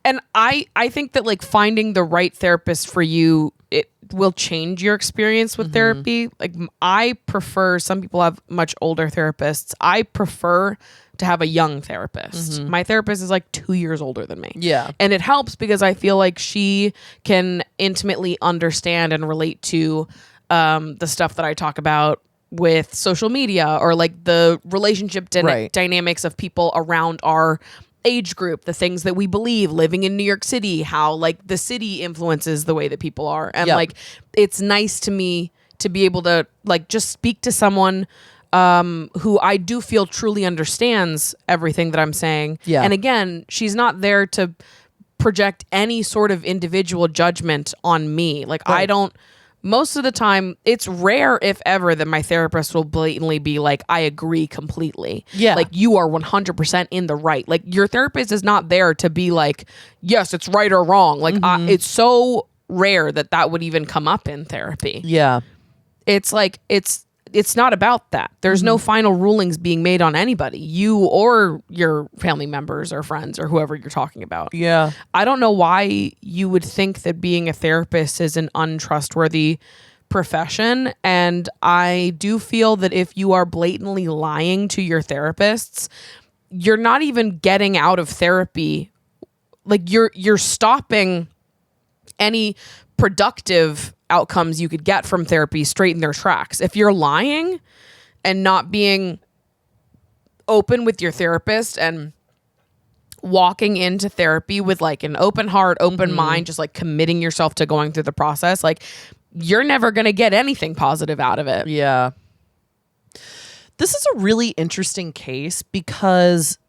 And I think that like finding the right therapist for you, it will change your experience with therapy. Like I prefer, some people have much older therapists. I prefer to have a young therapist. My therapist is like 2 years older than me. Yeah. And it helps because I feel like she can intimately understand and relate to the stuff that I talk about with social media or like the relationship dynamics of people around our age group, the things that we believe, living in New York City, how like the city influences the way that people are. And like, it's nice to me to be able to like just speak to someone who I do feel truly understands everything that I'm saying. Yeah. And again, she's not there to project any sort of individual judgment on me. Like I don't, most of the time, it's rare, if ever, that my therapist will blatantly be like, I agree completely. Yeah. Like, you are 100% in the right. Like, your therapist is not there to be like, yes, it's right or wrong. Like, it's so rare that that would even come up in therapy. Yeah. It's like, it's not about that. There's no final rulings being made on anybody, you or your family members or friends or whoever you're talking about. Yeah. I don't know why you would think that being a therapist is an untrustworthy profession. And I do feel that if you are blatantly lying to your therapists, you're not even getting out of therapy. Like you're stopping any productive outcomes you could get from therapy straight in their tracks. If you're lying and not being open with your therapist and walking into therapy with like an open heart, open mind, just like committing yourself to going through the process, like you're never going to get anything positive out of it. Yeah. This is a really interesting case because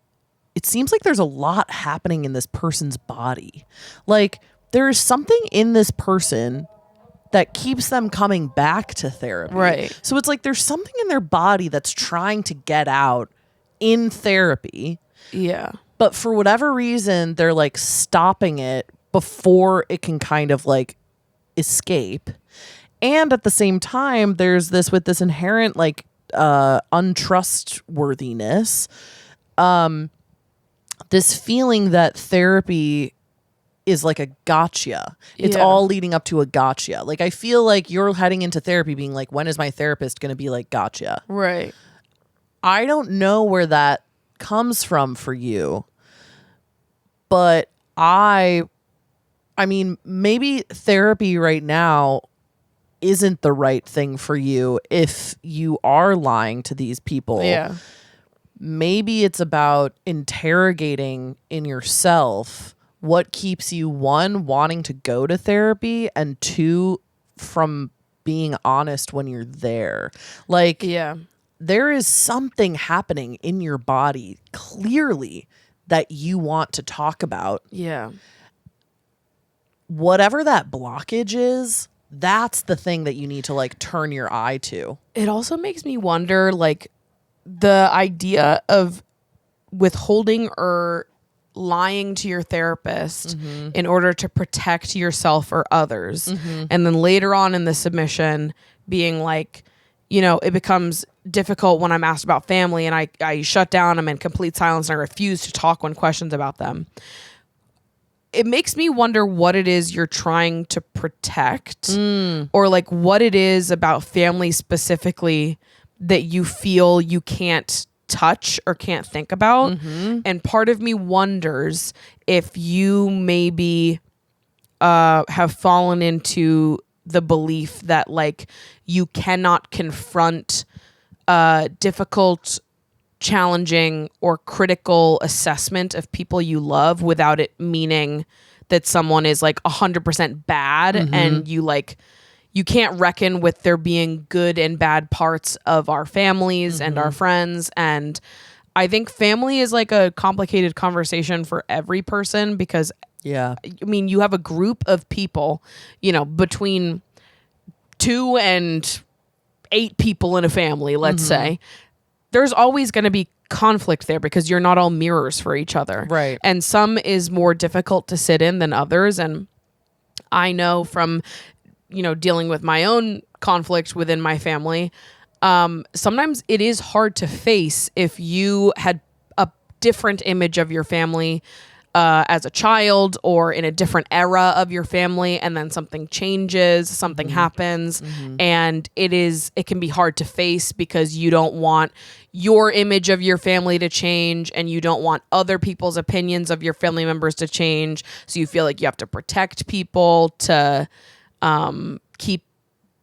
it seems like there's a lot happening in this person's body. Like there is something in this person that keeps them coming back to therapy. Right. So it's like there's something in their body that's trying to get out in therapy. Yeah. But for whatever reason, they're like stopping it before it can kind of like escape. And at the same time, there's this with this inherent like untrustworthiness, this feeling that therapy is like a gotcha. It's all leading up to a gotcha. Like I feel like you're heading into therapy being like, when is my therapist going to be like gotcha? Right. I don't know where that comes from for you, but I mean, maybe therapy right now isn't the right thing for you if you are lying to these people. Yeah. Maybe it's about interrogating in yourself what keeps you, one, wanting to go to therapy, and two, from being honest when you're there. Like, there is something happening in your body clearly that you want to talk about. Yeah. Whatever that blockage is, that's the thing that you need to like turn your eye to. It also makes me wonder, like, the idea of withholding or lying to your therapist in order to protect yourself or others. And then later on in the submission being like, you know, it becomes difficult when I'm asked about family and I shut down, I'm in complete silence, and I refuse to talk when questions about them. It makes me wonder what it is you're trying to protect, or like what it is about family specifically that you feel you can't touch or can't think about. And part of me wonders if you maybe have fallen into the belief that like you cannot confront difficult, challenging, or critical assessment of people you love without it meaning that someone is like 100% bad, and you like you can't reckon with there being good and bad parts of our families and our friends. And I think family is like a complicated conversation for every person because I mean, you have a group of people, you know, between 2 and 8 people in a family, let's say. There's always going to be conflict there because you're not all mirrors for each other. Right. And some is more difficult to sit in than others. And I know from, you know, dealing with my own conflict within my family, sometimes it is hard to face if you had a different image of your family as a child or in a different era of your family, and then something changes, something happens, and it can be hard to face because you don't want your image of your family to change and you don't want other people's opinions of your family members to change. So you feel like you have to protect people to keep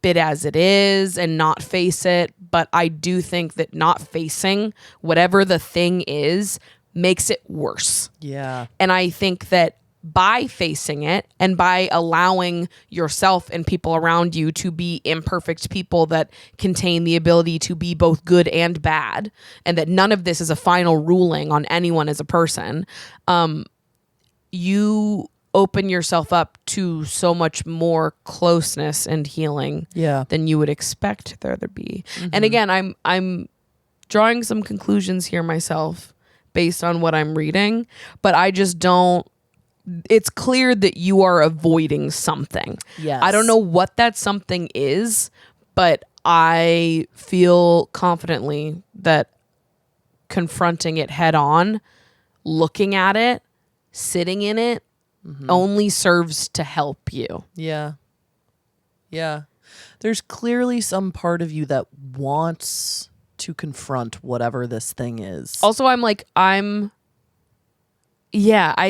it as it is and not face it. But I do think that not facing whatever the thing is makes it worse. Yeah. And I think that by facing it and by allowing yourself and people around you to be imperfect people that contain the ability to be both good and bad, and that none of this is a final ruling on anyone as a person, you open yourself up to so much more closeness and healing than you would expect there to be. And again, I'm drawing some conclusions here myself based on what I'm reading, but I just don't, it's clear that you are avoiding something. Yes. I don't know what that something is, but I feel confidently that confronting it head on, looking at it, sitting in it, only serves to help you. Yeah. Yeah. There's clearly some part of you that wants to confront whatever this thing is. Also, I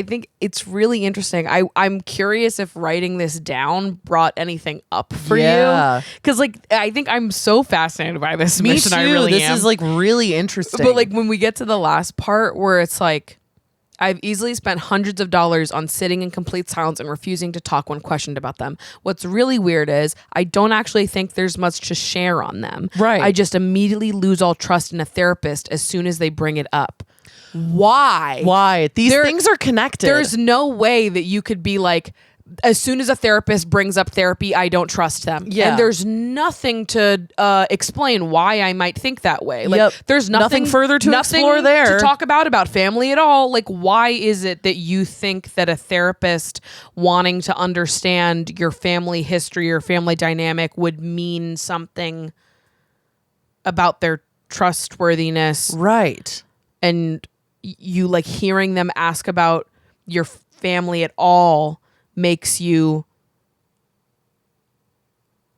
think it's really interesting. I'm curious if writing this down brought anything up for you. Because like, I think I'm so fascinated by this mission. Me too. I really this am. is like really interesting. But like when we get to the last part where it's like, I've easily spent hundreds of dollars on sitting in complete silence and refusing to talk when questioned about them. What's really weird is I don't actually think there's much to share on them. Right. I just immediately lose all trust in a therapist as soon as they bring it up. Why? Why? These things are connected. There's no way that you could be like, as soon as a therapist brings up therapy, I don't trust them. Yeah. And there's nothing to explain why I might think that way. Like, there's nothing further to explore there. To talk about family at all. Like, why is it that you think that a therapist wanting to understand your family history or family dynamic would mean something about their trustworthiness? Right. And you like hearing them ask about your family at all makes you,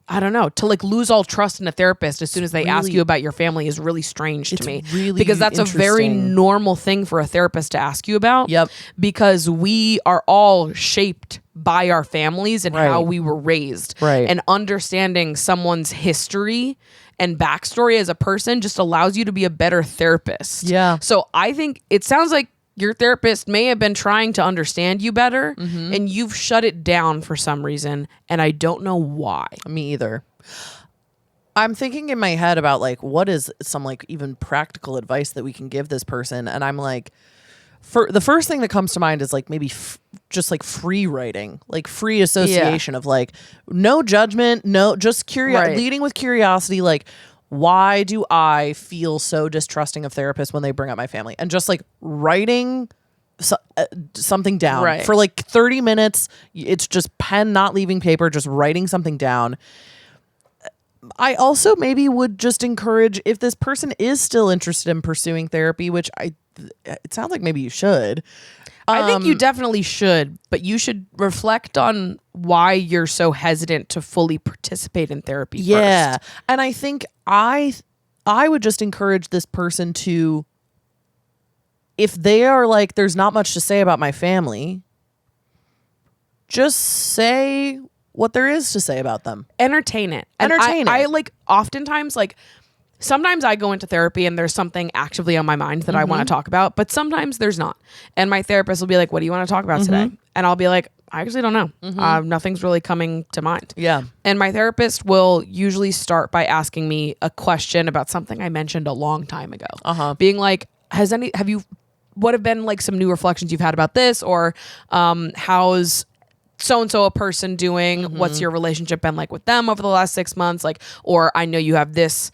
I don't know, to like lose all trust in a therapist as soon as they ask you about your family is really strange to me. Really because that's a very normal thing for a therapist to ask you about. Yep. Because we are all shaped by our families and how we were raised. Right. And understanding someone's history and backstory as a person just allows you to be a better therapist. Yeah. So I think it sounds like your therapist may have been trying to understand you better and you've shut it down for some reason. And I don't know why. Me either. I'm thinking in my head about like, what is some like even practical advice that we can give this person? And I'm like, for the first thing that comes to mind is like maybe just like free writing, like free association of like no judgment, no, just leading with curiosity. Like, why do I feel so distrusting of therapists when they bring up my family? And just like writing something down for like 30 minutes. It's just pen not leaving paper, just writing something down. I also maybe would just encourage, if this person is still interested in pursuing therapy, which it sounds like maybe you should. I think you definitely should, but you should reflect on why you're so hesitant to fully participate in therapy first. And I think I would just encourage this person to, if they are like, there's not much to say about my family, just say what there is to say about them. Entertain it. I like oftentimes like, sometimes I go into therapy and there's something actively on my mind that I want to talk about, but sometimes there's not. And my therapist will be like, what do you want to talk about today? And I'll be like, I actually don't know. Nothing's really coming to mind. Yeah. And my therapist will usually start by asking me a question about something I mentioned a long time ago. Being like, what have been like some new reflections you've had about this? Or how's so-and-so a person doing? What's your relationship been like with them over the last 6 months? Like, or I know you have this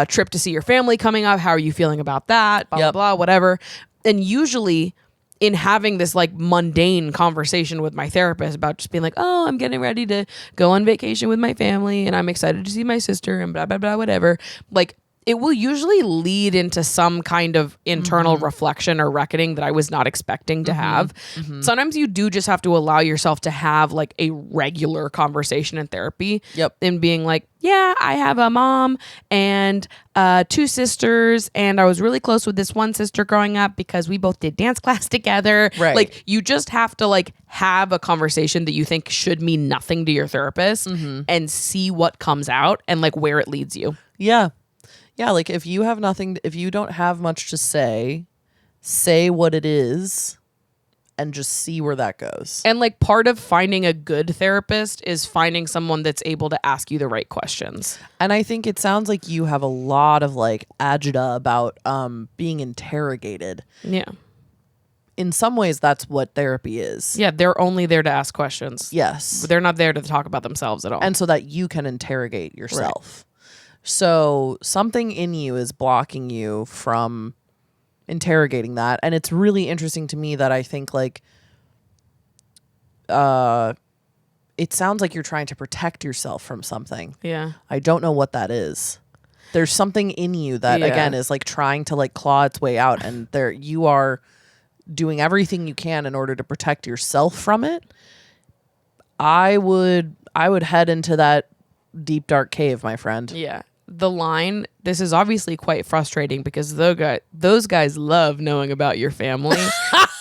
trip to see your family coming up. How are you feeling about that? Blah, blah, blah, whatever. And usually in having this like mundane conversation with my therapist about just being like, oh, I'm getting ready to go on vacation with my family and I'm excited to see my sister and blah, blah, blah, whatever. Like, it will usually lead into some kind of internal reflection or reckoning that I was not expecting to have. Sometimes you do just have to allow yourself to have like a regular conversation in therapy. And being like, yeah, I have a mom and 2 sisters, and I was really close with this one sister growing up because we both did dance class together. Like, you just have to like have a conversation that you think should mean nothing to your therapist and see what comes out and like where it leads you. Yeah, like if you don't have much to say what it is and just see where that goes. And like part of finding a good therapist is finding someone that's able to ask you the right questions. And I think it sounds like you have a lot of like agita about being interrogated. Yeah. In some ways, that's what therapy is. Yeah, they're only there to ask questions. Yes. But they're not there to talk about themselves at all. And so that you can interrogate yourself. So something in you is blocking you from interrogating that. And it's really interesting to me that I think like it sounds like you're trying to protect yourself from something. Yeah. I don't know what that is. There's something in you that again is like trying to like claw its way out, and there you are doing everything you can in order to protect yourself from it. I would head into that deep dark cave, my friend. Yeah. The line, this is obviously quite frustrating because those guys love knowing about your family,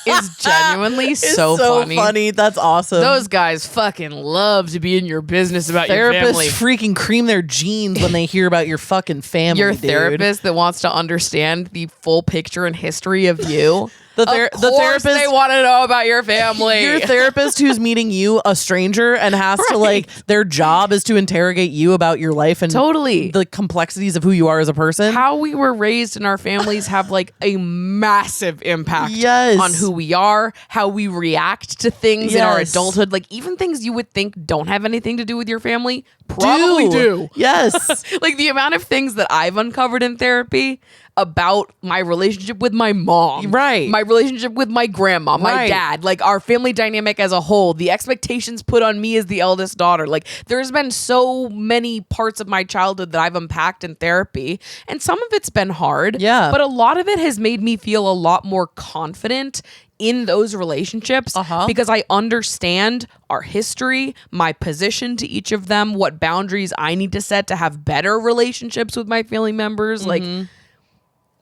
is genuinely so funny. That's awesome. Those guys fucking love to be in your business about your family. Therapists freaking cream their jeans when they hear about your fucking family, Your therapist that wants to understand the full picture and history of you. The therapist, they want to know about your family. Your therapist who's meeting you, a stranger, and has to like, their job is to interrogate you about your life and totally the complexities of who you are as a person. How we were raised in our families have like a massive impact Yes. on who we are, how we react to things in our adulthood. Like even things you would think don't have anything to do with your family probably do. Yes. Like the amount of things that I've uncovered in therapy about my relationship with my mom, right? My relationship with my grandma, my dad, like our family dynamic as a whole, the expectations put on me as the eldest daughter. Like there's been so many parts of my childhood that I've unpacked in therapy, and some of it's been hard. Yeah. But a lot of it has made me feel a lot more confident in those relationships because I understand our history, my position to each of them, what boundaries I need to set to have better relationships with my family members. Like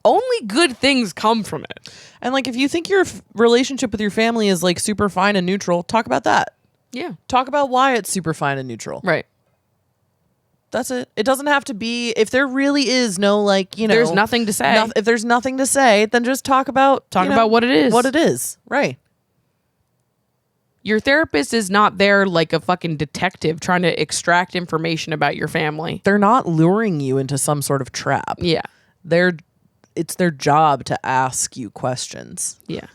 only good things come from it. And like, if you think your relationship with your family is like super fine and neutral, talk about that. Yeah. Talk about why it's super fine and neutral. Right. That's it. It doesn't have to be, if there really is no like, you know, there's nothing to say. If there's nothing to say, then just talk about what it is. What it is. Right. Your therapist is not there like a fucking detective trying to extract information about your family. They're not luring you into some sort of trap. Yeah. It's their job to ask you questions. Yeah.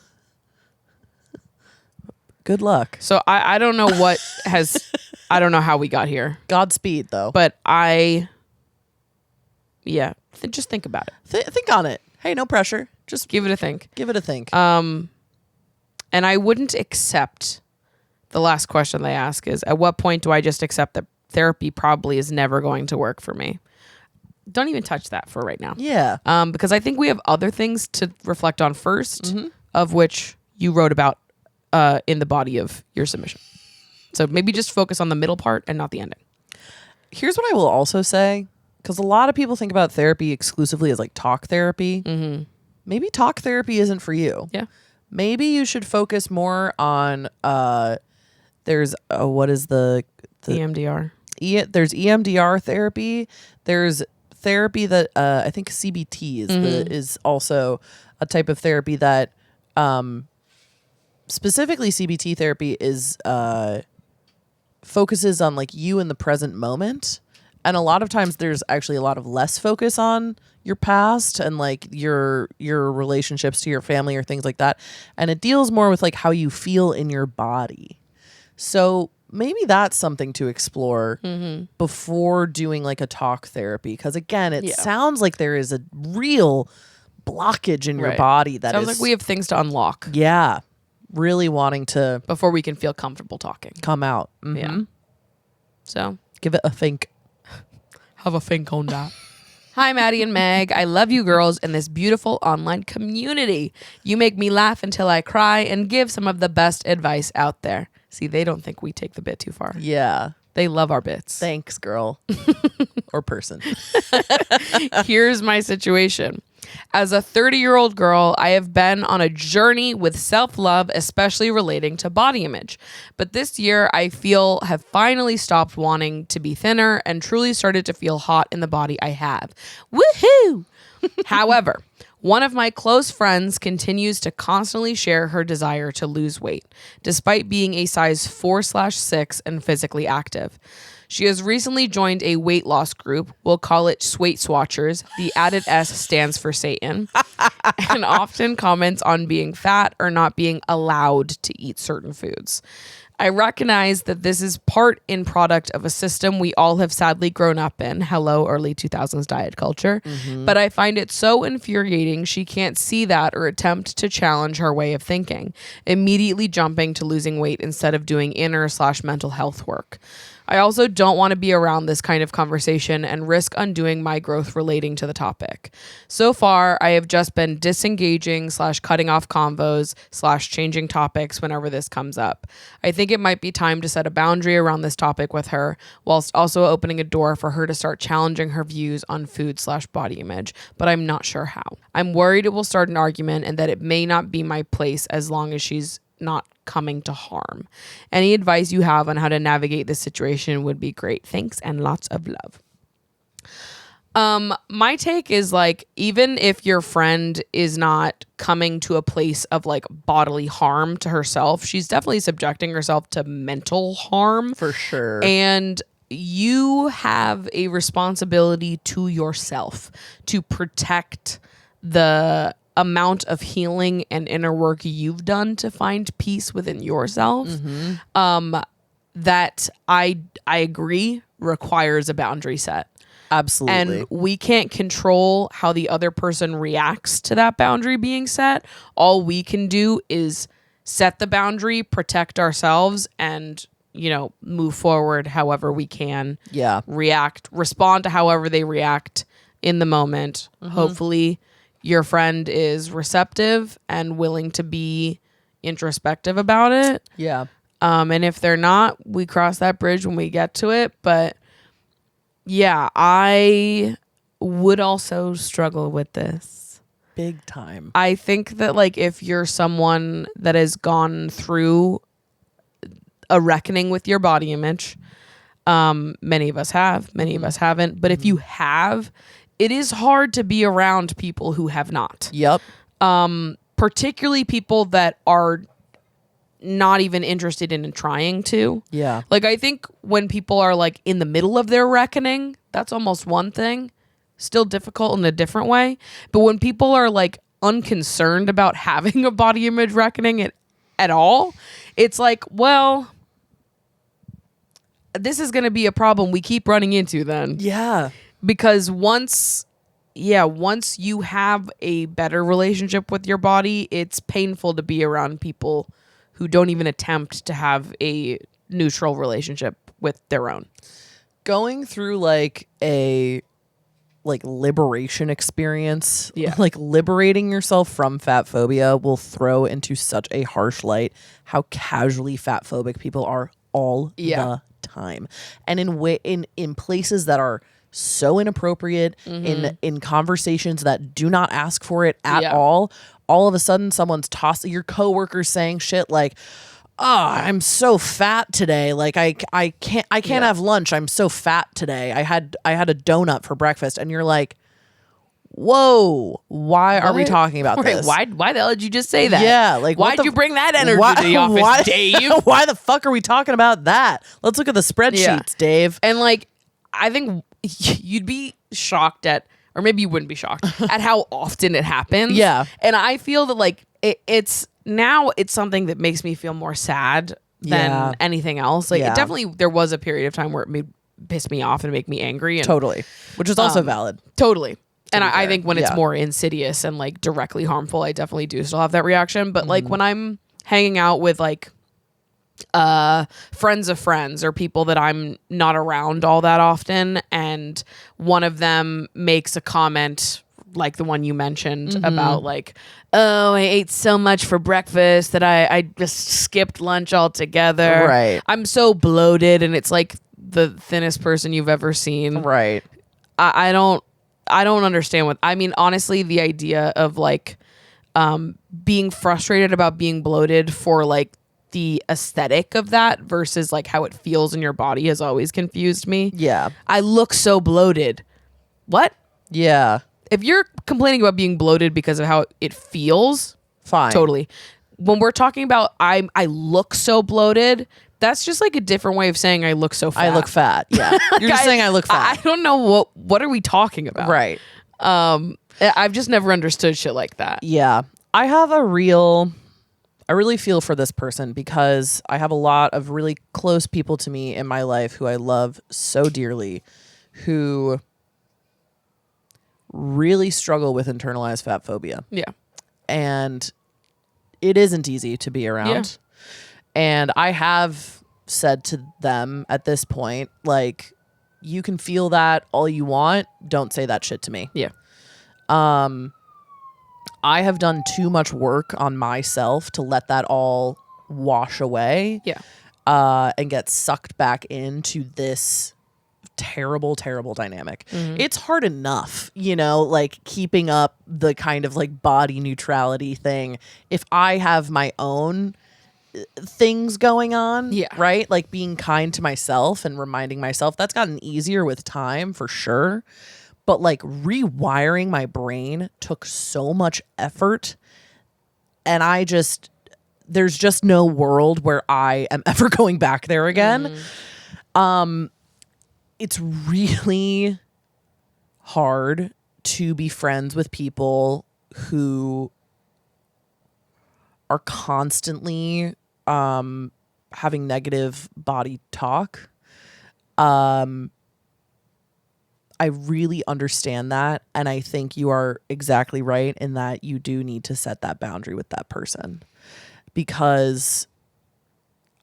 Good luck. So I don't know what I don't know how we got here. Godspeed, though. But just think about it. Think on it. Hey, no pressure. Just give it a think. Give it a think. And I wouldn't accept the last question they ask is, at what point do I just accept that therapy probably is never going to work for me? Don't even touch that for right now. Yeah. Because I think we have other things to reflect on first, of which you wrote about in the body of your submission. So maybe just focus on the middle part and not the ending. Here's what I will also say, because a lot of people think about therapy exclusively as like talk therapy. Maybe talk therapy isn't for you. Yeah. Maybe you should focus more on there's what is the EMDR. There's EMDR therapy. There's therapy that I think CBT is also a type of therapy that specifically CBT therapy is focuses on like you in the present moment. And a lot of times there's actually a lot of less focus on your past and like your relationships to your family or things like that. And it deals more with like how you feel in your body. So maybe that's something to explore before doing like a talk therapy. Because again, it sounds like there is a real blockage in your body that sounds like we have things to unlock. Yeah. Really wanting to before we can feel comfortable talking. Come out. Yeah. So give it a think. Have a think on that. Hi, Maddie and Meg. I love you girls in this beautiful online community. You make me laugh until I cry and give some of the best advice out there. See, they don't think we take the bit too far. Yeah. They love our bits. Thanks, girl. Or person. Here's my situation. As a 30-year-old girl, I have been on a journey with self-love, especially relating to body image. But this year, I have finally stopped wanting to be thinner and truly started to feel hot in the body I have. Woohoo! However, one of my close friends continues to constantly share her desire to lose weight, despite being a size 4/6 and physically active. She has recently joined a weight loss group. We'll call it Sweight Swatchers. The added S stands for Satan. And often comments on being fat or not being allowed to eat certain foods. I recognize that this is part in product of a system we all have sadly grown up in. Hello, early 2000s diet culture. But I find it so infuriating she can't see that or attempt to challenge her way of thinking, immediately jumping to losing weight instead of doing inner/mental health work. I also don't want to be around this kind of conversation and risk undoing my growth relating to the topic. So far, I have just been disengaging/cutting off convos/changing topics whenever this comes up. I think it might be time to set a boundary around this topic with her, whilst also opening a door for her to start challenging her views on food/body image, but I'm not sure how. I'm worried it will start an argument and that it may not be my place as long as she's not coming to harm. Any advice you have on how to navigate this situation would be great. Thanks and lots of love. My take is like, even if your friend is not coming to a place of like bodily harm to herself, she's definitely subjecting herself to mental harm. For sure. And you have a responsibility to yourself to protect the amount of healing and inner work you've done to find peace within yourself. That I agree requires a boundary set. Absolutely. And we can't control how the other person reacts to that boundary being set. All we can do is set the boundary, protect ourselves, and, you know, move forward however we can. Yeah. Respond to however they react in the moment. Hopefully your friend is receptive and willing to be introspective about it. Yeah. And if they're not, we cross that bridge when we get to it. But yeah, I would also struggle with this. Big time. I think that like if you're someone that has gone through a reckoning with your body image, many of us have, many of us haven't. But if you have, it is hard to be around people who have not. Yep. Particularly people that are not even interested in trying to. Yeah. Like, I think when people are like in the middle of their reckoning, that's almost one thing. Still difficult in a different way. But when people are like unconcerned about having a body image reckoning at all, it's like, well, this is going to be a problem we keep running into then. Yeah. Because once you have a better relationship with your body, it's painful to be around people who don't even attempt to have a neutral relationship with their own. Going through like a liberation experience, like liberating yourself from fat phobia will throw into such a harsh light how casually fat phobic people are all the time. And in places that are so inappropriate, in conversations that do not ask for it at all of a sudden someone's tossing, your coworkers saying shit like, "Oh, I'm so fat today. Like I can't have lunch. I'm so fat today. I had a donut for breakfast." And you're like, "Whoa, why are we talking about this? Why the hell did you just say that? Yeah, like why'd you bring that energy to the office, Dave? Why the fuck are we talking about that? Let's look at the spreadsheets, Dave." And like, I think you'd be shocked at, or maybe you wouldn't be shocked at how often it happens. Yeah. And I feel that like it's something that makes me feel more sad than anything else. Like it definitely, there was a period of time where it made piss me off and make me angry. And, totally. Which is also valid. Totally. And I think when it's more insidious and like directly harmful, I definitely do still have that reaction. But like when I'm hanging out with like friends of friends or people that I'm not around all that often, and one of them makes a comment like the one you mentioned about like, "Oh, I ate so much for breakfast that I just skipped lunch altogether. Right. I'm so bloated," and it's like the thinnest person you've ever seen. Right. I don't understand what, I mean, honestly, the idea of like being frustrated about being bloated for like the aesthetic of that versus like how it feels in your body has always confused me. Yeah. I look so bloated. What? Yeah. If you're complaining about being bloated because of how it feels, Fine. totally. When we're talking about I look so bloated, that's just like a different way of saying I look so fat. I look fat. Yeah. You're just saying I look fat. I don't know what are we talking about? Right. I've just never understood shit like that. Yeah. I really feel for this person because I have a lot of really close people to me in my life who I love so dearly, who really struggle with internalized fat phobia. Yeah. And it isn't easy to be around. Yeah. And I have said to them at this point, like, you can feel that all you want. Don't say that shit to me. Yeah. I have done too much work on myself to let that all wash away. Yeah. And get sucked back into this terrible, terrible dynamic. It's hard enough, like keeping up the kind of like body neutrality thing. If I have my own things going on, right? Like being kind to myself and reminding myself, that's gotten easier with time for sure. but like rewiring my brain took so much effort, and there's just no world where I am ever going back there again. It's really hard to be friends with people who are constantly having negative body talk. I really understand that, and I think you are exactly right in that you do need to set that boundary with that person, because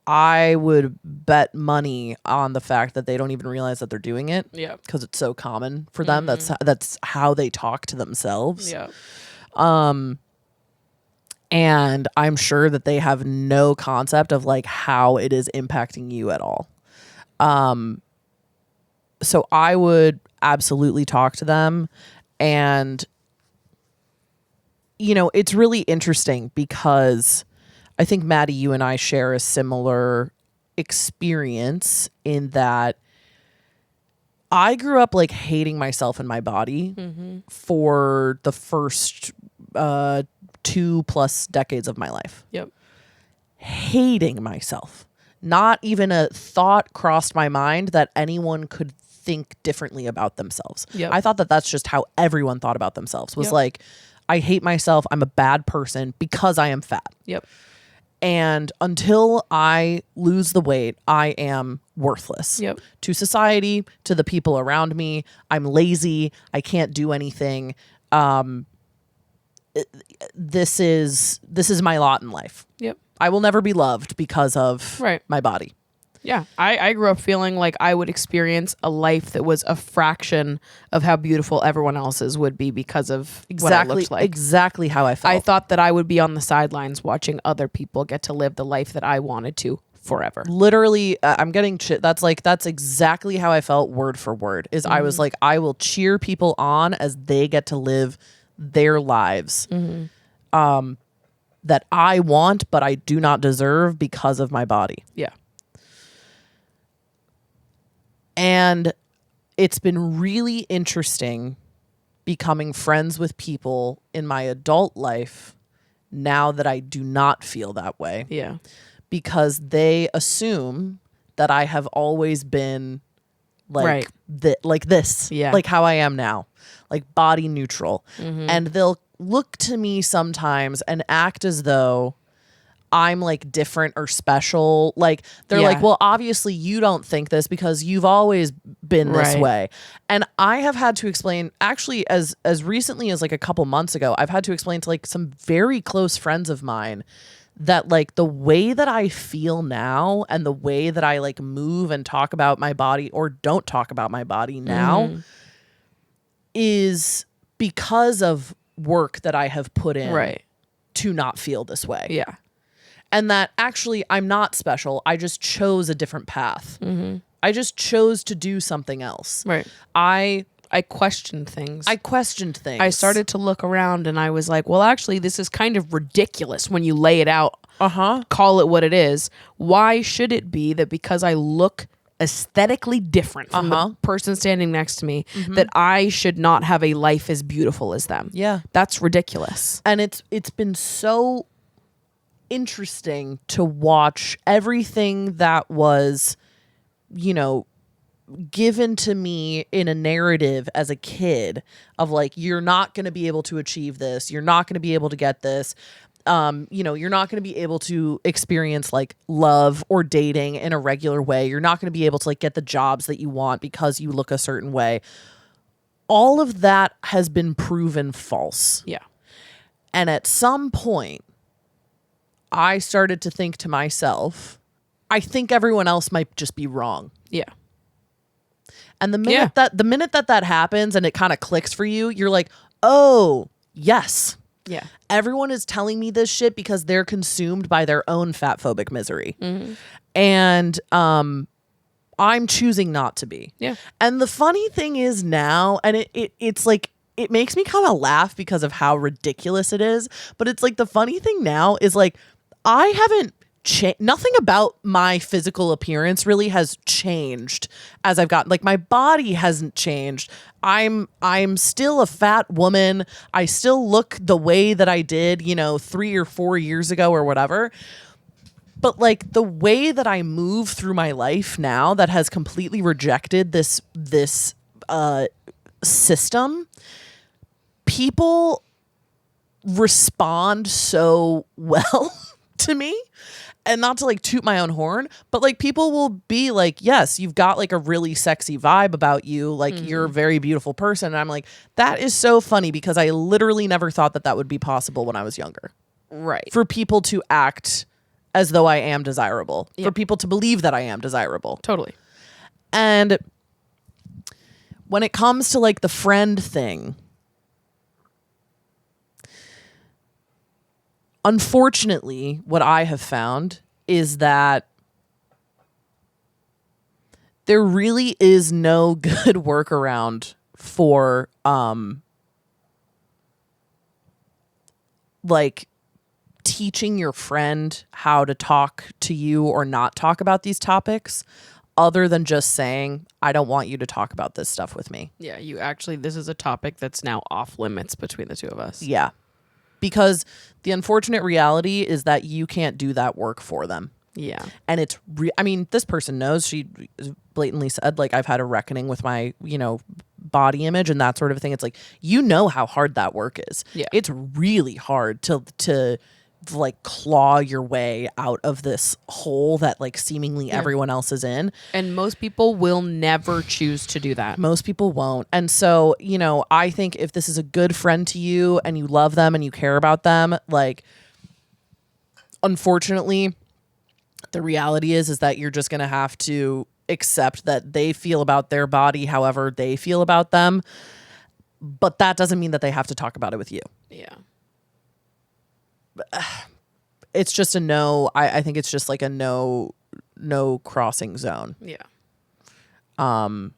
I would bet money on the fact that they don't even realize that they're doing it. Yeah. Because it's so common for them. That's how they talk to themselves. Yeah. And I'm sure that they have no concept of like how it is impacting you at all. So I would absolutely talk to them. And, you know, it's really interesting because I think, Maddie, you and I share a similar experience in that I grew up like hating myself and my body for the first 2+ decades of my life. Yep. Hating myself. Not even a thought crossed my mind that anyone could think differently about themselves. Yep. I thought that that's just how everyone thought about themselves, was like, I hate myself. I'm a bad person because I am fat. Yep. And until I lose the weight, I am worthless to society, to the people around me. I'm lazy. I can't do anything. This is my lot in life. Yep. I will never be loved because of my body. Yeah. I grew up feeling like I would experience a life that was a fraction of how beautiful everyone else's would be because of what I looked like. Exactly how I felt. I thought that I would be on the sidelines watching other people get to live the life that I wanted to forever. Literally, I'm getting shit. That's exactly how I felt word for word. I was like, I will cheer people on as they get to live their lives that I want, but I do not deserve because of my body. Yeah. And it's been really interesting becoming friends with people in my adult life now that I do not feel that way. Yeah. Because they assume that I have always been like like this. Yeah. Like how I am now. Like body neutral. And they'll look to me sometimes and act as though I'm like different or special. Like they're like, well, obviously you don't think this because you've always been this way. And I have had to explain, actually as recently as like a couple months ago, I've had to explain to like some very close friends of mine that like the way that I feel now and the way that I like move and talk about my body or don't talk about my body now is because of work that I have put in to not feel this way. Yeah. And that actually I'm not special. I just chose a different path. I just chose to do something else. Right. I questioned things. I started to look around and I was like, well, actually, this is kind of ridiculous when you lay it out. Call it what it is. Why should it be that because I look aesthetically different from the person standing next to me that I should not have a life as beautiful as them? Yeah. That's ridiculous. And it's been so interesting to watch everything that was, you know, given to me in a narrative as a kid of like, you're not going to be able to achieve this. You're not going to be able to get this. You know, you're not going to be able to experience like love or dating in a regular way. You're not going to be able to like get the jobs that you want because you look a certain way. All of that has been proven false. Yeah. And at some point, I started to think to myself, I think everyone else might just be wrong. Yeah. And the minute that happens and it kind of clicks for you, you're like, oh, yes. Yeah. Everyone is telling me this shit because they're consumed by their own fat phobic misery. And I'm choosing not to be. Yeah. And the funny thing is now, and it's like, it makes me kind of laugh because of how ridiculous it is. But it's like the funny thing now is like, I haven't nothing about my physical appearance really has changed as I've gotten, like, my body hasn't changed. I'm still a fat woman. I still look the way that I did, 3 or 4 years ago or whatever. But like the way that I move through my life now that has completely rejected this system, people respond so well to me. And not to like toot my own horn, but like people will be like, yes, you've got like a really sexy vibe about you. Like you're a very beautiful person. And I'm like, that is so funny because I literally never thought that would be possible when I was younger. Right. For people to act as though I am desirable. Yep. For people to believe that I am desirable. Totally. And when it comes to like the friend thing, unfortunately, what I have found is that there really is no good workaround for like teaching your friend how to talk to you or not talk about these topics other than just saying, I don't want you to talk about this stuff with me. Yeah, this is a topic that's now off limits between the two of us. Yeah. Because the unfortunate reality is that you can't do that work for them. Yeah. And it's, this person knows, she blatantly said, like, I've had a reckoning with my, body image and that sort of thing. It's like, how hard that work is. Yeah. It's really hard to like claw your way out of this hole that like seemingly everyone else is in. And most people will never choose to do that. Most people won't. And so, I think if this is a good friend to you and you love them and you care about them, like, unfortunately, the reality is that you're just going to have to accept that they feel about their body however they feel about them. But that doesn't mean that they have to talk about it with you. Yeah. It's just a no. I think it's just like a no crossing zone. Yeah. And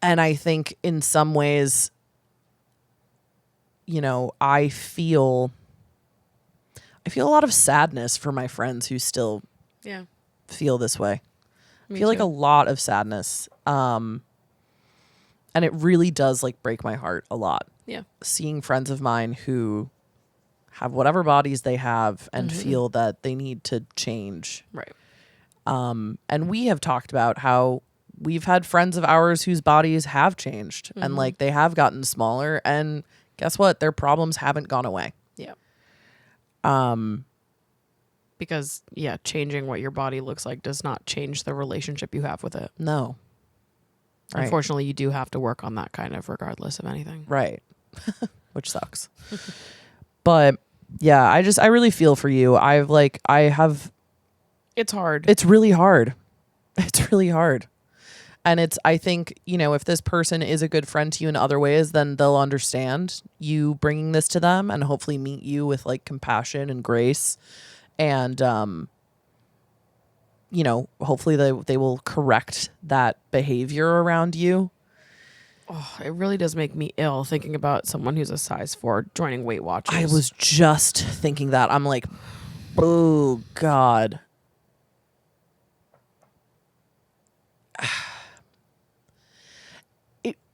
I think in some ways, I feel a lot of sadness for my friends who still feel this way. I feel like a lot of sadness. And it really does like break my heart a lot. Yeah. Seeing friends of mine who have whatever bodies they have and feel that they need to change. Right. And we have talked about how we've had friends of ours whose bodies have changed and like they have gotten smaller, and guess what? Their problems haven't gone away. Yeah. Because changing what your body looks like does not change the relationship you have with it. No. Right. Unfortunately, you do have to work on that kind of regardless of anything. Right. Which sucks. But yeah, I really feel for you. It's hard. It's really hard. It's really hard. And I think, if this person is a good friend to you in other ways, then they'll understand you bringing this to them and hopefully meet you with like compassion and grace. And, hopefully they will correct that behavior around you. Oh, it really does make me ill thinking about someone who's a size 4 joining Weight Watchers. I was just thinking that. I'm like, oh, God.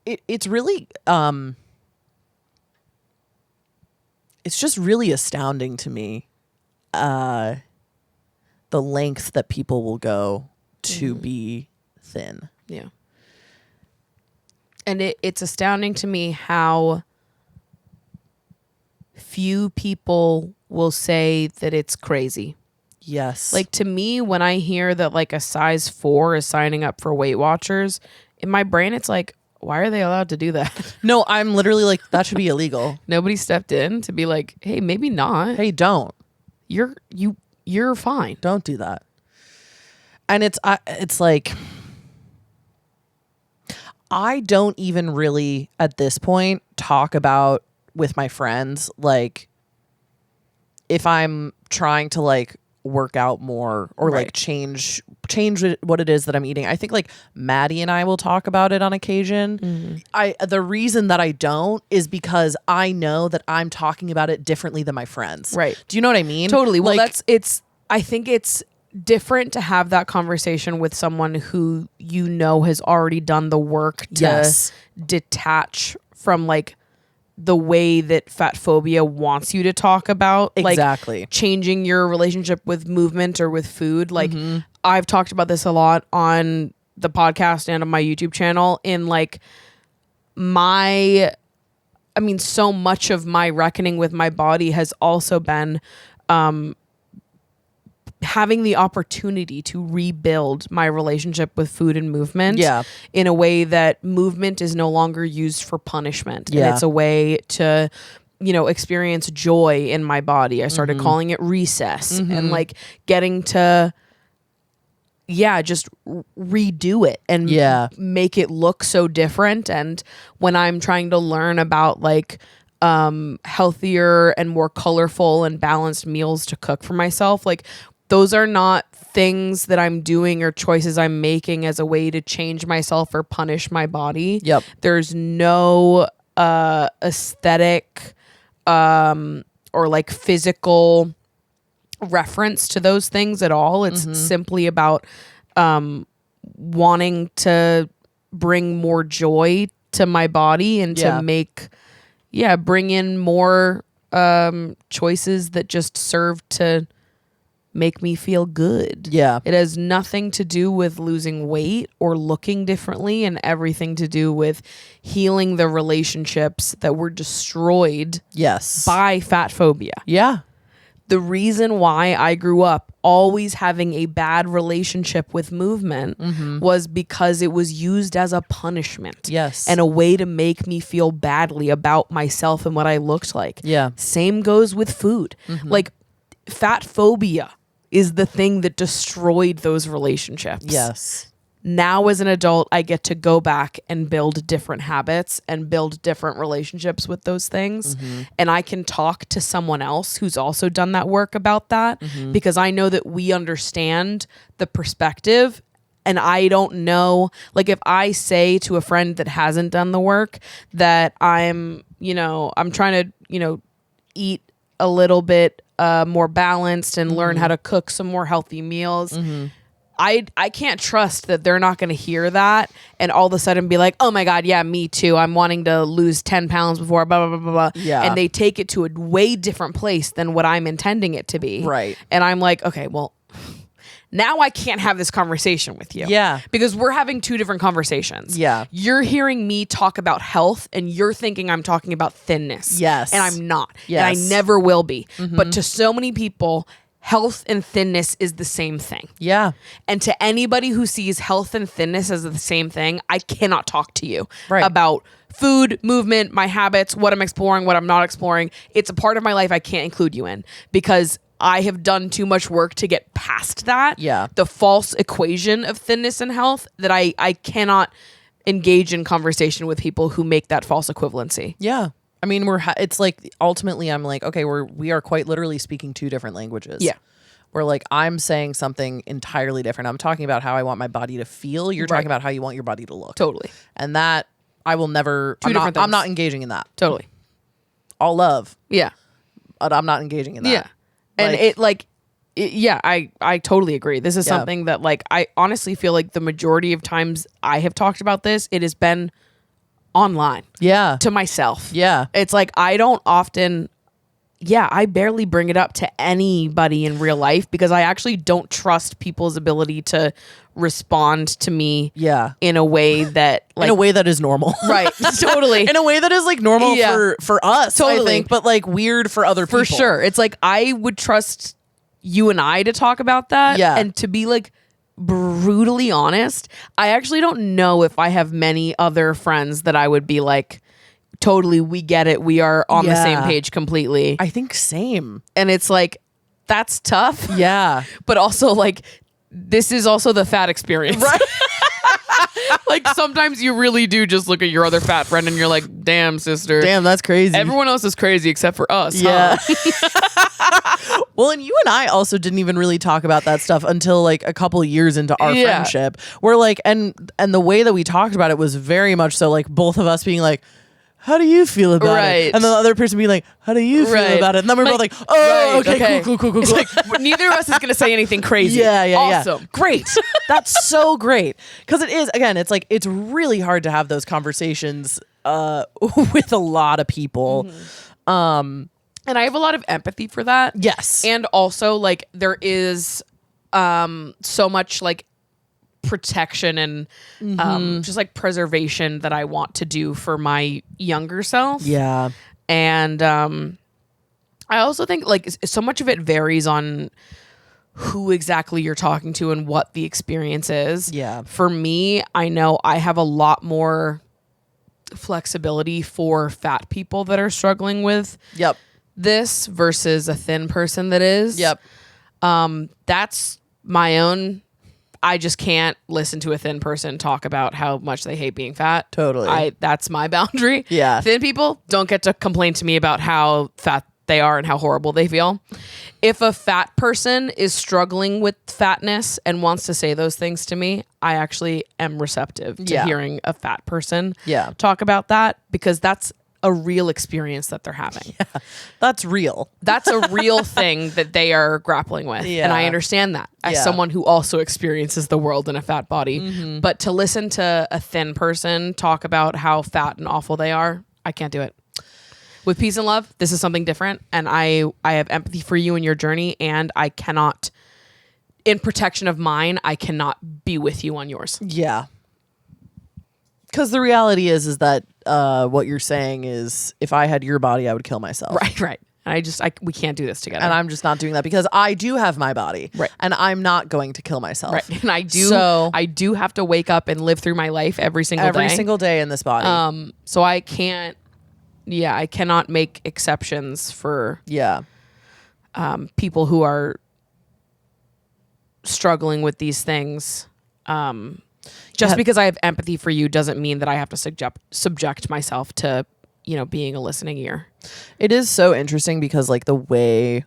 It's really it's just really astounding to me the lengths that people will go to be thin. Yeah. And it's astounding to me how few people will say that it's crazy. Yes. Like, to me, when I hear that like a size 4 is signing up for Weight Watchers, in my brain it's like, why are they allowed to do that? No, I'm literally like, that should be illegal. Nobody stepped in to be like, hey, maybe not. Hey, don't. You're fine. Don't do that. And it's like, I don't even really at this point talk about with my friends, like, if I'm trying to like work out more or like change what it is that I'm eating. I think like Maddie and I will talk about it on occasion. The reason that I don't is because I know that I'm talking about it differently than my friends. Right. Do you know what I mean? Totally. Well, like, I think it's different to have that conversation with someone who you know has already done the work to detach from like the way that fat phobia wants you to talk about like changing your relationship with movement or with food. Like I've talked about this a lot on the podcast and on my YouTube channel in like so much of my reckoning with my body has also been having the opportunity to rebuild my relationship with food and movement in a way that movement is no longer used for punishment. And it's a way to, experience joy in my body. I started calling it recess and like getting to, just redo it and make it look so different. And when I'm trying to learn about like, healthier and more colorful and balanced meals to cook for myself, like those are not things that I'm doing or choices I'm making as a way to change myself or punish my body. There's no aesthetic or like physical reference to those things at all. It's simply about wanting to bring more joy to my body and to make bring in more choices that just serve to make me feel good. It has nothing to do with losing weight or looking differently and everything to do with healing the relationships that were destroyed by fat phobia. The reason why I grew up always having a bad relationship with movement was because it was used as a punishment and a way to make me feel badly about myself and what I looked like. Same goes with food. Like fat phobia is the thing that destroyed those relationships. Now as an adult, I get to go back and build different habits and build different relationships with those things. And I can talk to someone else who's also done that work about that because I know that we understand the perspective. And I don't know, like if I say to a friend that hasn't done the work that I'm trying to, eat a little bit more balanced and learn how to cook some more healthy meals. I can't trust that they're not going to hear that and all of a sudden be like, oh my God, yeah, me too. I'm wanting to lose 10 pounds before blah, blah, blah, blah. And they take it to a way different place than what I'm intending it to be. And I'm like, okay, well, now I can't have this conversation with you. Because we're having two different conversations. You're hearing me talk about health and you're thinking I'm talking about thinness. And I'm not. And I never will be. But to so many people, health and thinness is the same thing. And to anybody who sees health and thinness as the same thing, I cannot talk to you about food, movement, my habits, what I'm exploring, what I'm not exploring. It's a part of my life I can't include you in because I have done too much work to get past that. The false equation of thinness and health that I cannot engage in conversation with people who make that false equivalency. I mean, it's like ultimately I'm like, okay, we are quite literally speaking two different languages. Where like I'm saying something entirely different. I'm talking about how I want my body to feel. You're talking about how you want your body to look. And that I will never, I'm not engaging in that. All love. But I'm not engaging in that. And I totally agree. This is something that like, I honestly feel like the majority of times I have talked about this, it has been online to myself. It's like, I don't often, I barely bring it up to anybody in real life because I actually don't trust people's ability to respond to me in a way that like, in a way that is normal. In a way that is like normal for us, I think, but like weird for other people. For sure. It's like, I would trust you and I to talk about that and to be like brutally honest. I actually don't know if I have many other friends that I would be like, totally, we get it. We are on the same page completely. I think same. And it's like, that's tough. But also like, this is also the fat experience. Like sometimes you really do just look at your other fat friend and you're like, damn, sister. Damn, that's crazy. Everyone else is crazy except for us. Well, Well, and you and I also didn't even really talk about that stuff until like a couple years into our friendship. We're like, and the way that we talked about it was very much so like both of us being like, how do you feel about it? And the other person being like, how do you feel about it? And then we're both like, oh, okay, cool. It's like, neither of us is going to say anything crazy. Yeah. Awesome. Great. That's so great. Because it is, again, it's like, it's really hard to have those conversations with a lot of people. And I have a lot of empathy for that. Yes. And also, like, there is so much, like, protection and just like preservation that I want to do for my younger self. Yeah. And I also think like so much of it varies on who exactly you're talking to and what the experience is. Yeah. For me, I know I have a lot more flexibility for fat people that are struggling with this versus a thin person that is. That's my own. I just can't listen to a thin person talk about how much they hate being fat. Totally. That's my boundary. Yeah. Thin people don't get to complain to me about how fat they are and how horrible they feel. If a fat person is struggling with fatness and wants to say those things to me, I actually am receptive to hearing a fat person talk about that, because that's a real experience that they're having. Yeah, that's real. That's a real thing that they are grappling with. Yeah. And I understand that as someone who also experiences the world in a fat body. But to listen to a thin person talk about how fat and awful they are, I can't do it. With peace and love, this is something different. And I have empathy for you and your journey. And I cannot, in protection of mine, I cannot be with you on yours. Yeah. Because the reality is that what you're saying is, if I had your body, I would kill myself. Right. And we can't do this together. And I'm just not doing that because I do have my body. Right. And I'm not going to kill myself. Right. And I do have to wake up and live through my life every single day in this body. So I can't, I cannot make exceptions for people who are struggling with these things. Just because I have empathy for you doesn't mean that I have to subject myself to, being a listening ear. It is so interesting because like the way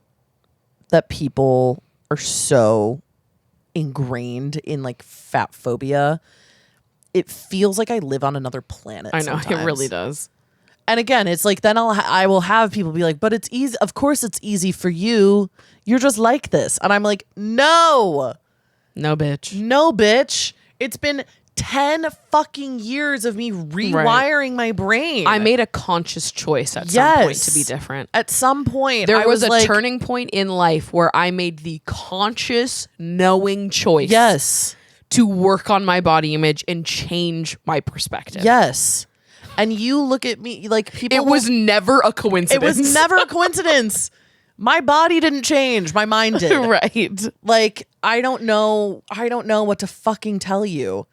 that people are so ingrained in like fat phobia, it feels like I live on another planet. I know, sometimes. It really does. And again, it's like then I will have people be like, but it's easy. Of course it's easy for you. You're just like this. And I'm like, no, bitch. It's been 10 fucking years of me rewiring my brain. I made a conscious choice at some point to be different. At some point, there was a turning point in life where I made the conscious, knowing choice. Yes. To work on my body image and change my perspective. Yes. And you look at me like people. It was never a coincidence. It was never a coincidence. My body didn't change. My mind did. Right. Like, I don't know what to fucking tell you.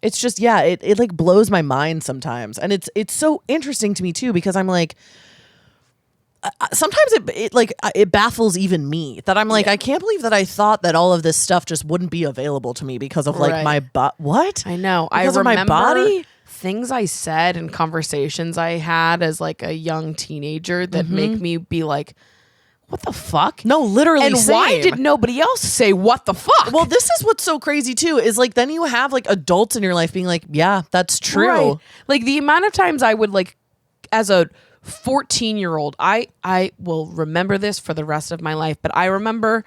It's just, it like blows my mind sometimes. And it's so interesting to me too, because I'm like, sometimes it baffles even me that I'm like, I can't believe that I thought that all of this stuff just wouldn't be available to me because of like my what? I know. Because I remember of my body? Things I said and conversations I had as like a young teenager that make me be like, what the fuck? No, literally. And why did nobody else say what the fuck? Well, this is what's so crazy too, is like then you have like adults in your life being like, yeah, that's true. Right. Like the amount of times I would like, as a 14-year-old, I will remember this for the rest of my life, but I remember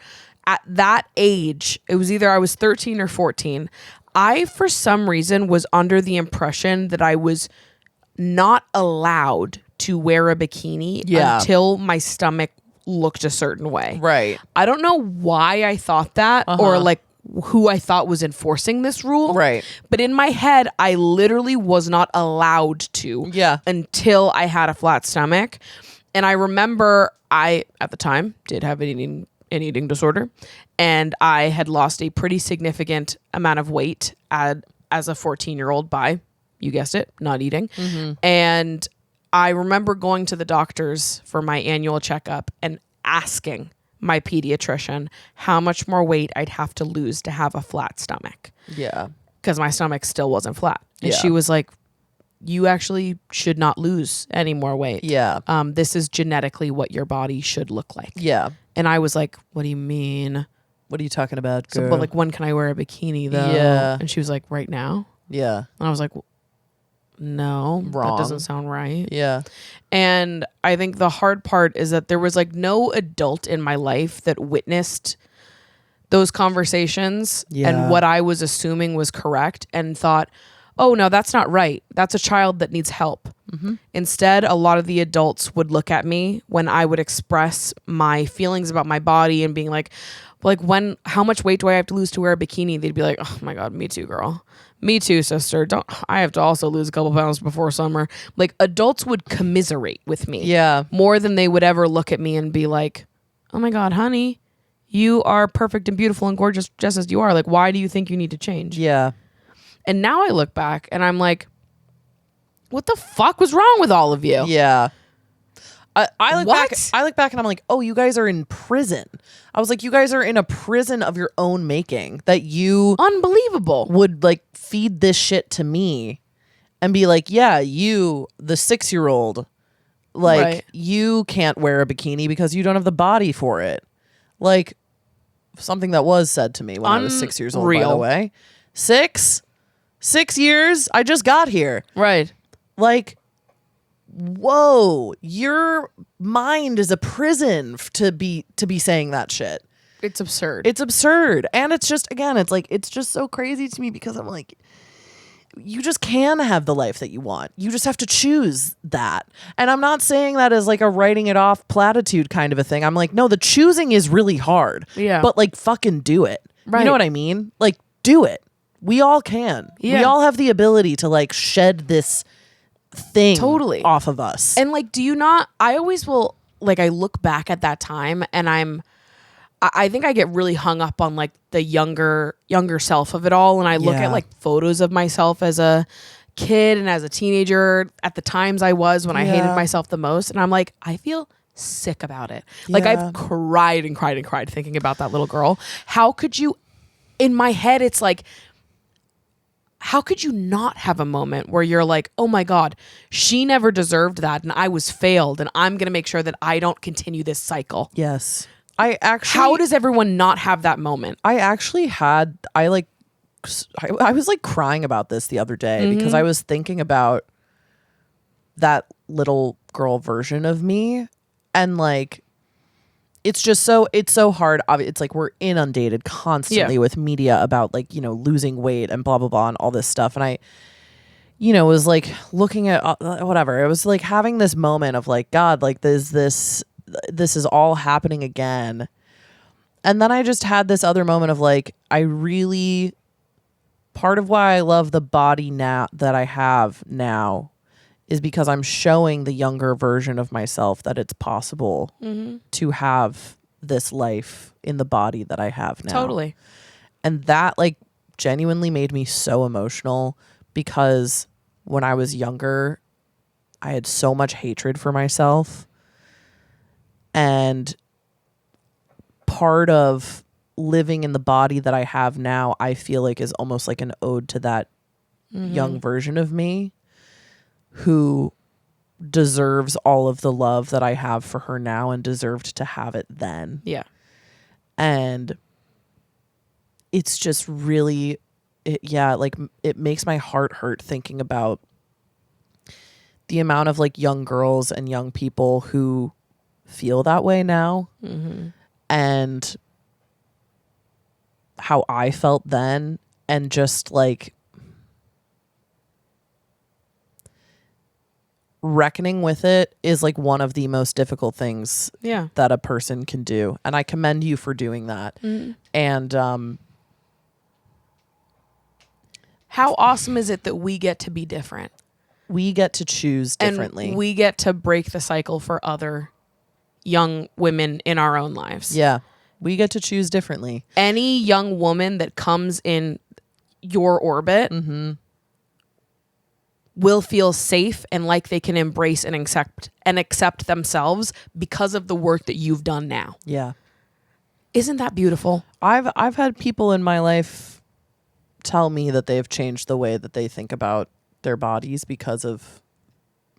at that age, it was either I was 13 or 14, I, for some reason, was under the impression that I was not allowed to wear a bikini until my stomach looked a certain way. Right. I don't know why I thought that or like who I thought was enforcing this rule. Right. But in my head, I literally was not allowed to until I had a flat stomach. And I remember I, at the time, did have an eating disorder. And I had lost a pretty significant amount of weight as a 14-year-old by, you guessed it, not eating. And I remember going to the doctors for my annual checkup and asking my pediatrician how much more weight I'd have to lose to have a flat stomach. Yeah. Because my stomach still wasn't flat. And she was like, you actually should not lose any more weight. Yeah. This is genetically what your body should look like. Yeah. And I was like, what do you mean? What are you talking about, girl? So, but like, when can I wear a bikini though? Yeah. And she was like, right now? Yeah. And I was like, no, Wrong. that doesn't sound right. Yeah. And I think the hard part is that there was like no adult in my life that witnessed those conversations and what I was assuming was correct and thought, oh, no, that's not right. That's a child that needs help. Mm-hmm. Instead, a lot of the adults would look at me when I would express my feelings about my body and being like, how much weight do I have to lose to wear a bikini? They'd be like, oh my God, me too, girl. Me too, sister. I have to also lose a couple pounds before summer. Like, adults would commiserate with me. Yeah. More than they would ever look at me and be like, oh my God, honey, you are perfect and beautiful and gorgeous just as you are. Like, why do you think you need to change? Yeah. And now I look back and I'm like, what the fuck was wrong with all of you? Yeah. I look What? back. I look back and I'm like, oh, you guys are in prison. I was like, you guys are in a prison of your own making. That you Unbelievable. would like feed this shit to me, and be like, yeah, you, the 6-year-old, like Right. you can't wear a bikini because you don't have the body for it. Like something that was said to me when I was 6 years old. By the Unreal. way, 6 years. I just got here. Right. Like, whoa, your mind is a prison to be saying that shit. It's absurd. It's absurd. And it's just, again, it's like, it's just so crazy to me because I'm like, you just can have the life that you want. You just have to choose that. And I'm not saying that as like a writing it off platitude kind of a thing. I'm like, no, the choosing is really hard. Yeah. But like, fucking do it. Right. You know what I mean? Like, do it. We all can. Yeah. We all have the ability to like shed this thing Totally. off of us. And like, do you not, I always will, like, I look back at that time and I think I get really hung up on like the younger self of it all. And I look Yeah. at like photos of myself as a kid and as a teenager at the times I was when I hated Yeah. myself the most. And I'm like, I feel sick about it. Like, Yeah. I've cried and cried and cried thinking about that little girl. How could you, in my head, it's like, how could you not have a moment where you're like, oh my God, she never deserved that and I was failed and I'm going to make sure that I don't continue this cycle. Yes. I actually, How does everyone not have that moment? I actually had, I was like crying about this the other day because I was thinking about that little girl version of me. And like, it's so hard. It's like we're inundated constantly with media about like, you know, losing weight and blah, blah, blah, and all this stuff. And I, you know, was like looking at whatever. It was like having this moment of like, God, like this is all happening again. And then I just had this other moment of like, part of why I love the body now that I have now is because I'm showing the younger version of myself that it's possible to have this life in the body that I have now. Totally. And that like genuinely made me so emotional because when I was younger, I had so much hatred for myself. And part of living in the body that I have now, I feel like is almost like an ode to that young version of me who deserves all of the love that I have for her now and deserved to have it then. Yeah. And it's just really, it makes my heart hurt thinking about the amount of like young girls and young people who feel that way now and how I felt then, and just like reckoning with it is like one of the most difficult things that a person can do, and I commend you for doing that. And how awesome is it that we get to be different? We get to choose differently. And we get to break the cycle for other young women in our own lives. Yeah. We get to choose differently. Any young woman that comes in your orbit will feel safe and like they can embrace and accept themselves because of the work that you've done now. Yeah. Isn't that beautiful? I've had people in my life tell me that they've changed the way that they think about their bodies because of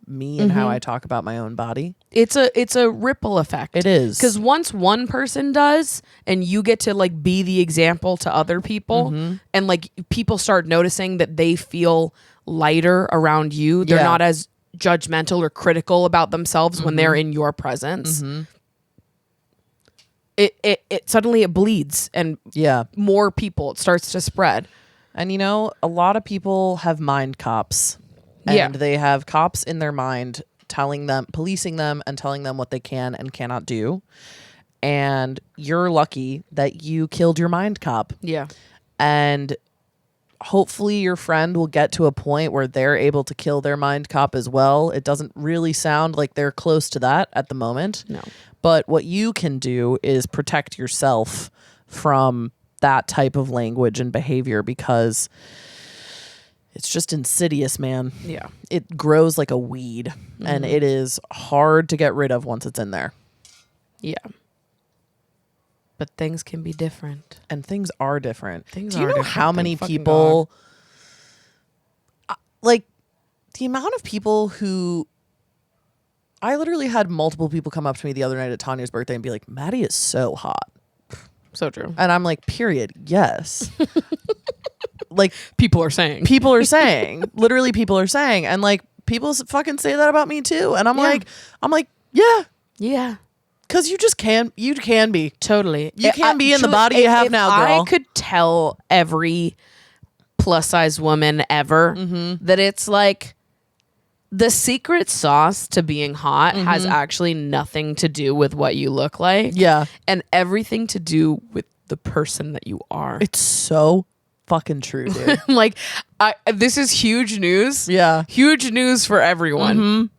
me and how I talk about my own body. It's a ripple effect. It is. Because once one person does and you get to like be the example to other people and like people start noticing that they feel lighter around you, they're not as judgmental or critical about themselves when they're in your presence. It suddenly it bleeds and more people, it starts to spread. And you know, a lot of people have mind cops. And they have cops in their mind policing them and telling them what they can and cannot do. And you're lucky that you killed your mind cop. Yeah. And hopefully your friend will get to a point where they're able to kill their mind cop as well. It doesn't really sound like they're close to that at the moment. No. But what you can do is protect yourself from that type of language and behavior, because it's just insidious, man. Yeah. It grows like a weed and it is hard to get rid of once it's in there. Yeah. But things can be different. And things are different. Things Do you are know different, how thank many fucking people, like the amount of people who, I literally had multiple people come up to me the other night at Tanya's birthday and be like, Maddie is so hot. So true. And I'm like, period. Yes. Like People are saying. Literally people are saying. And like people fucking say that about me too. And I'm like, yeah. Yeah. Cause you can be. Totally. You can be in the body you have now, girl. I could tell every plus size woman ever that it's like the secret sauce to being hot has actually nothing to do with what you look like. Yeah. And everything to do with the person that you are. It's so fucking true, dude. Like, this is huge news. Yeah. Huge news for everyone.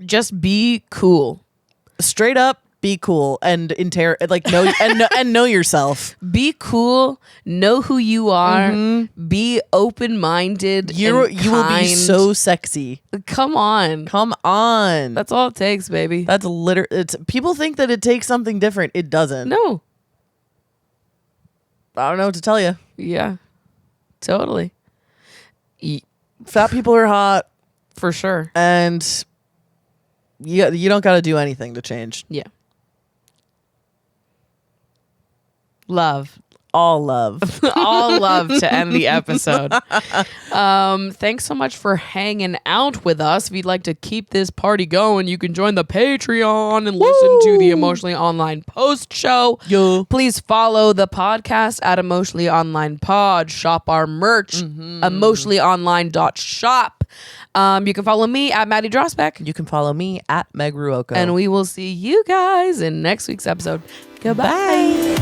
Just be cool. Straight up, be cool and know yourself. Be cool. Know who you are. Be open-minded. You will be so sexy. Come on. That's all it takes, baby. That's it's people think that it takes something different. It doesn't. No. I don't know what to tell you. Yeah. Totally. Fat people are hot For sure. and you don't got to do anything to change. Yeah. Love. All love. All love to end the episode. Thanks so much for hanging out with us. If you'd like to keep this party going, you can join the Patreon and listen to the Emotionally Online post show. Yo. Please follow the podcast at Emotionally Online Pod. Shop our merch, emotionallyonline.shop. You can follow me at Maddie Drosbeck. You can follow me at Meg Ruoko. And we will see you guys in next week's episode. Goodbye. Bye.